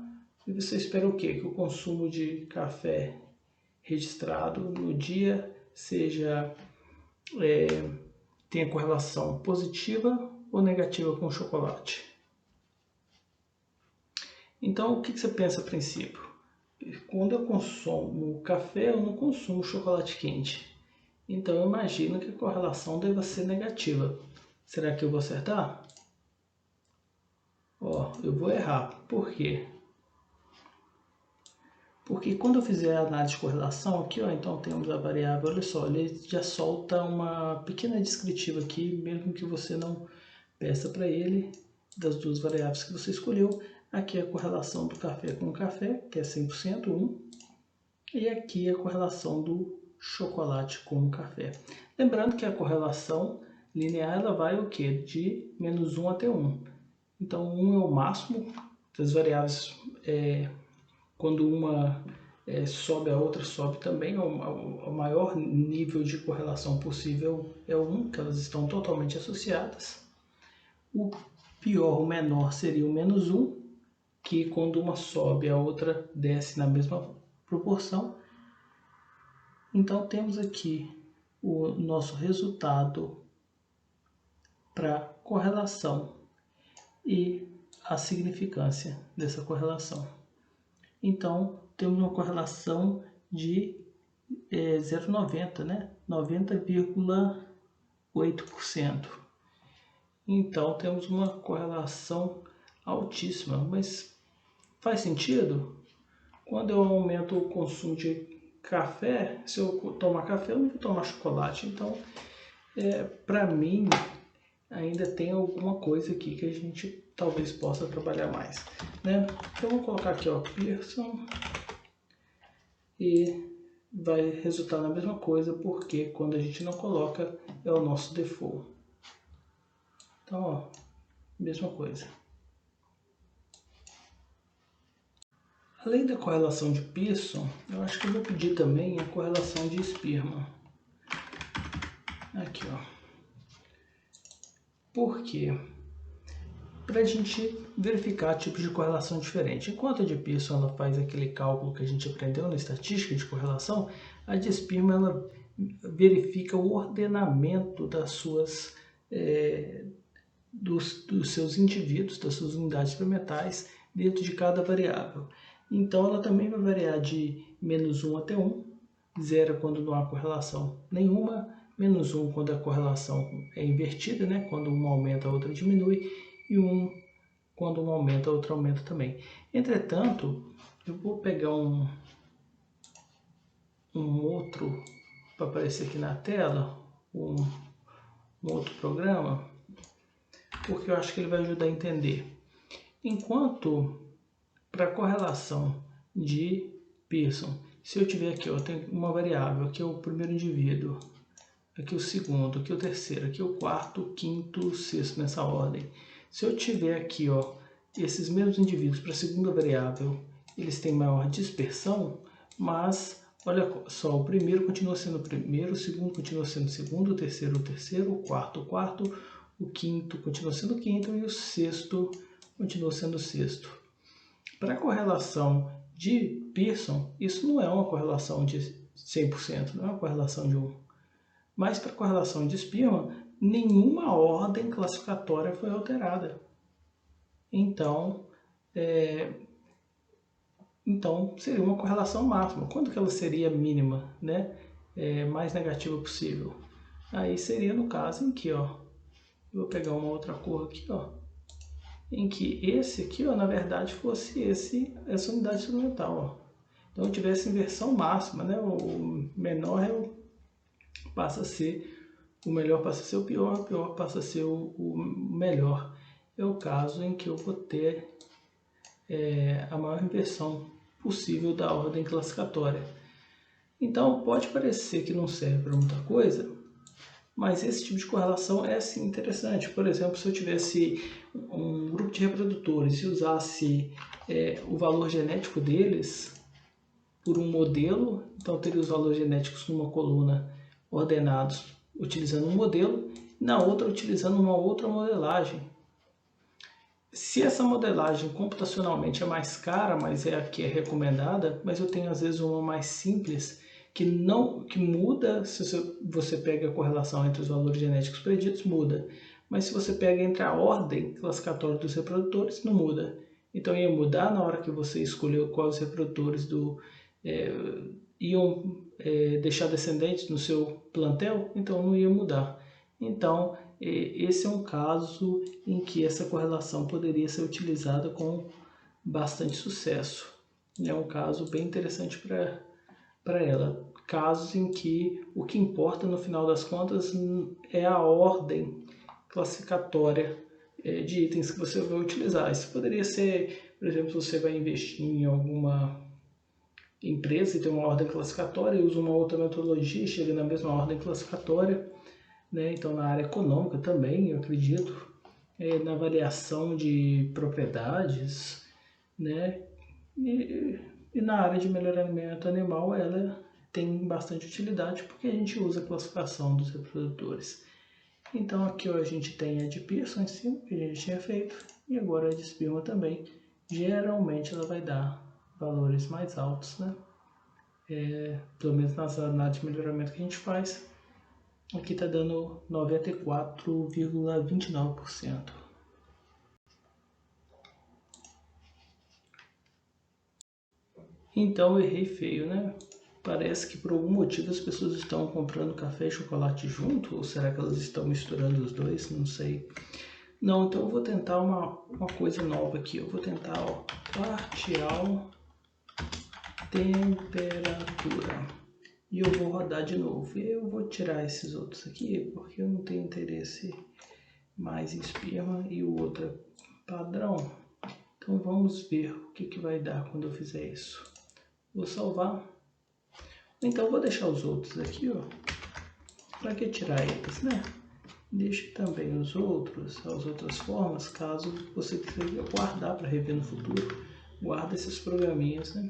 e você espera o quê? Que o consumo de café registrado no dia tenha correlação positiva ou negativa com o chocolate. Então, o que você pensa a princípio? Quando eu consumo café, eu não consumo chocolate quente. Então, eu imagino que a correlação deva ser negativa. Será que eu vou acertar? Ó, eu vou errar. Por quê? Porque quando eu fizer a análise de correlação aqui, ó, então temos a variável, olha só, ele já solta uma pequena descritiva aqui, mesmo que você não peça para ele, das duas variáveis que você escolheu. Aqui é a correlação do café com o café, que é 100%, 1. E aqui é a correlação do chocolate com o café. Lembrando que a correlação linear ela vai o quê? De -1 até 1. Então 1 é o máximo das variáveis, quando uma sobe, a outra sobe também. O maior nível de correlação possível é o 1, que elas estão totalmente associadas. O pior, o menor, seria o -1, que quando uma sobe, a outra desce na mesma proporção. Então temos aqui o nosso resultado para correlação e a significância dessa correlação. Então temos uma correlação de 0,90, né? 90,8%. Então temos uma correlação altíssima, mas faz sentido? Quando eu aumento o consumo de café, se eu tomar café, eu não vou tomar chocolate. Então, para mim, ainda tem alguma coisa aqui que a gente talvez possa trabalhar mais, né? Então, vou colocar aqui, ó, Pearson, e vai resultar na mesma coisa, porque quando a gente não coloca, é o nosso default. Então, ó, mesma coisa. Além da correlação de Pearson, eu acho que eu vou pedir também a correlação de Spearman. Aqui, ó. Por quê? Para a gente verificar tipos de correlação diferentes. Enquanto a de Pearson ela faz aquele cálculo que a gente aprendeu na estatística de correlação, a de Spearman ela verifica o ordenamento das suas, dos seus indivíduos, das suas unidades experimentais dentro de cada variável. Então ela também vai variar de -1 até 1, 0 quando não há correlação nenhuma, -1 quando a correlação é invertida, né? Quando uma aumenta a outra diminui, e 1 quando uma aumenta a outra aumenta também. Entretanto, eu vou pegar um outro para aparecer aqui na tela, um outro programa, porque eu acho que ele vai ajudar a entender. Enquanto para correlação de Pearson, se eu tiver aqui, ó, tem uma variável, aqui é o primeiro indivíduo, aqui o segundo, aqui o terceiro, aqui o quarto, o quinto, o sexto, nessa ordem. Se eu tiver aqui, ó, esses mesmos indivíduos para a segunda variável, eles têm maior dispersão, mas olha só, o primeiro continua sendo o primeiro, o segundo continua sendo o segundo, o terceiro, o quarto, o quinto continua sendo o quinto e o sexto continua sendo o sexto. Para a correlação de Pearson, isso não é uma correlação de 100%, não é uma correlação de 1. Mas para a correlação de Spearman, nenhuma ordem classificatória foi alterada. Então seria uma correlação máxima. Quando que ela seria mínima, né? Mais negativa possível? Aí seria no caso em que, ó, eu vou pegar uma outra cor aqui, ó, em que esse aqui, ó, na verdade fosse essa unidade instrumental, ó. Então eu tivesse inversão máxima, né? O menor passa a ser o melhor, passa a ser o pior passa a ser o melhor. É o caso em que eu vou ter a maior inversão possível da ordem classificatória. Então pode parecer que não serve para muita coisa, mas esse tipo de correlação é sim interessante. Por exemplo, se eu tivesse um grupo de reprodutores e usasse o valor genético deles por um modelo, então teria os valores genéticos numa coluna ordenados utilizando um modelo, na outra utilizando uma outra modelagem. Se essa modelagem computacionalmente é mais cara, mas é a que é recomendada, mas eu tenho às vezes uma mais simples que muda, se você pega a correlação entre os valores genéticos preditos, muda. Mas se você pega entre a ordem classificatória dos reprodutores, não muda. Então ia mudar na hora que você escolheu quais reprodutores iam deixar descendentes no seu plantel, então não ia mudar. Então esse é um caso em que essa correlação poderia ser utilizada com bastante sucesso. É um caso bem interessante para ela. Casos em que o que importa no final das contas é a ordem classificatória de itens que você vai utilizar. Isso poderia ser, por exemplo, você vai investir em alguma empresa e tem uma ordem classificatória e usa uma outra metodologia e chega na mesma ordem classificatória, né? Então na área econômica também, eu acredito, na avaliação de propriedades, né? E na área de melhoramento animal ela tem bastante utilidade porque a gente usa a classificação dos reprodutores. Então aqui ó, a gente tem a de Pearson em cima, que a gente tinha feito, e agora a de Spearman também. Geralmente ela vai dar valores mais altos, né? Pelo menos nas análises de melhoramento que a gente faz. Aqui está dando 94,29%. Então eu errei feio, né? Parece que por algum motivo as pessoas estão comprando café e chocolate junto, ou será que elas estão misturando os dois? Não sei. Não, então eu vou tentar uma coisa nova aqui. Eu vou tentar, ó, parcial temperatura. E eu vou rodar de novo. E eu vou tirar esses outros aqui, porque eu não tenho interesse mais em Spearman e o outro é padrão. Então vamos ver o que vai dar quando eu fizer isso. Vou salvar. Então eu vou deixar os outros aqui, ó. Para que tirar eles, né? Deixe também os outros, as outras formas, caso você queira guardar para rever no futuro. Guarda esses programinhas, né?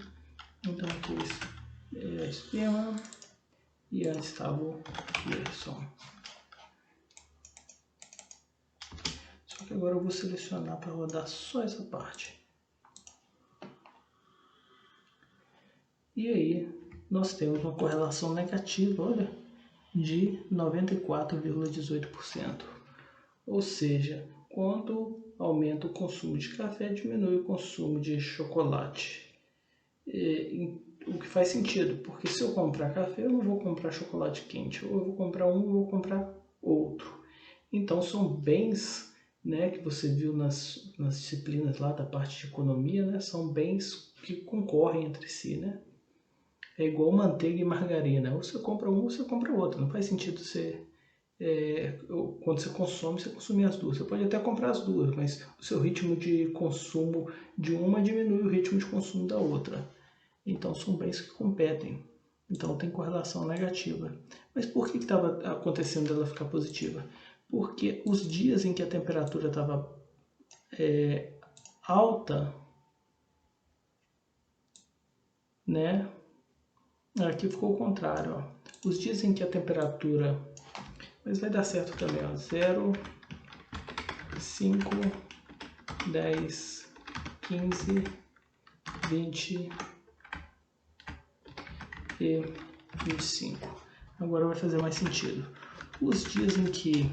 Então aqui é Spearman e antes estava o Pearson. Só que agora eu vou selecionar para rodar só essa parte. E aí nós temos uma correlação negativa, olha, de 94,18%. Ou seja, quando aumenta o consumo de café, diminui o consumo de chocolate. o que faz sentido, porque se eu comprar café, eu não vou comprar chocolate quente, ou eu vou comprar um ou vou comprar outro. Então são bens, né, que você viu nas disciplinas lá da parte de economia, né, são bens que concorrem entre si, né? É igual manteiga e margarina, ou você compra um ou você compra outro, não faz sentido você quando você consome, você consumir as duas. Você pode até comprar as duas, mas o seu ritmo de consumo de uma diminui o ritmo de consumo da outra. Então são bens que competem. Então tem correlação negativa. Mas por que estava acontecendo ela ficar positiva? Porque os dias em que a temperatura estava alta, né? Aqui ficou o contrário. Ó. Os dias em que a temperatura... Mas vai dar certo também. Ó. 0, 5, 10, 15, 20 e 25. Agora vai fazer mais sentido. Os dias em que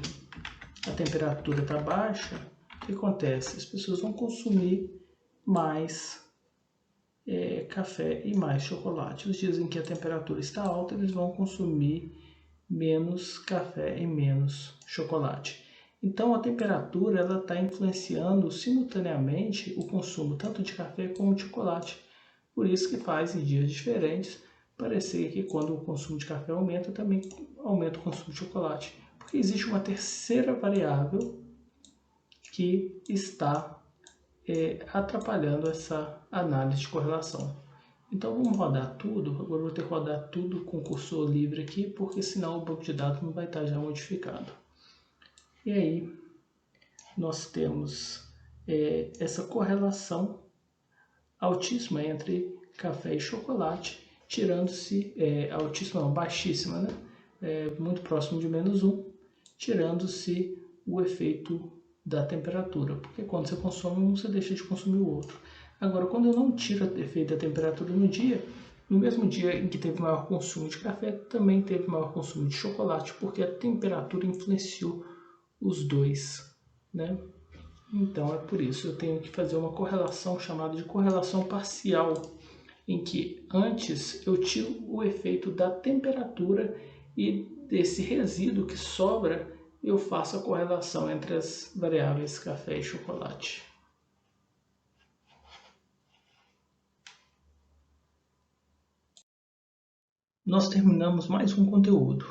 a temperatura está baixa, o que acontece? As pessoas vão consumir mais café e mais chocolate. Os dias em que a temperatura está alta, eles vão consumir menos café e menos chocolate. Então a temperatura ela está influenciando simultaneamente o consumo tanto de café como de chocolate. Por isso que faz em dias diferentes parecer que quando o consumo de café aumenta, também aumenta o consumo de chocolate. Porque existe uma terceira variável que está atrapalhando essa análise de correlação. Então vamos rodar tudo. Agora eu vou ter que rodar tudo com o cursor livre aqui, porque senão o banco de dados não vai estar já modificado. E aí nós temos essa correlação altíssima entre café e chocolate, tirando-se, altíssima não, baixíssima, né? Muito próximo de -1, tirando-se o efeito da temperatura, porque quando você consome um, você deixa de consumir o outro. Agora, quando eu não tiro o efeito da temperatura no dia, no mesmo dia em que teve maior consumo de café, também teve maior consumo de chocolate, porque a temperatura influenciou os dois, né? Então é por isso eu tenho que fazer uma correlação chamada de correlação parcial, em que antes eu tiro o efeito da temperatura e desse resíduo que sobra eu faço a correlação entre as variáveis café e chocolate. Nós terminamos mais um conteúdo.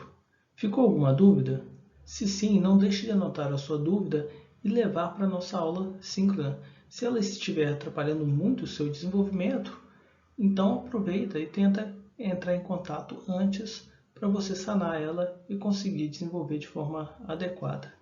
Ficou alguma dúvida? Se sim, não deixe de anotar a sua dúvida e levar para a nossa aula síncrona. Se ela estiver atrapalhando muito o seu desenvolvimento, então aproveita e tenta entrar em contato antes para você sanar ela e conseguir desenvolver de forma adequada.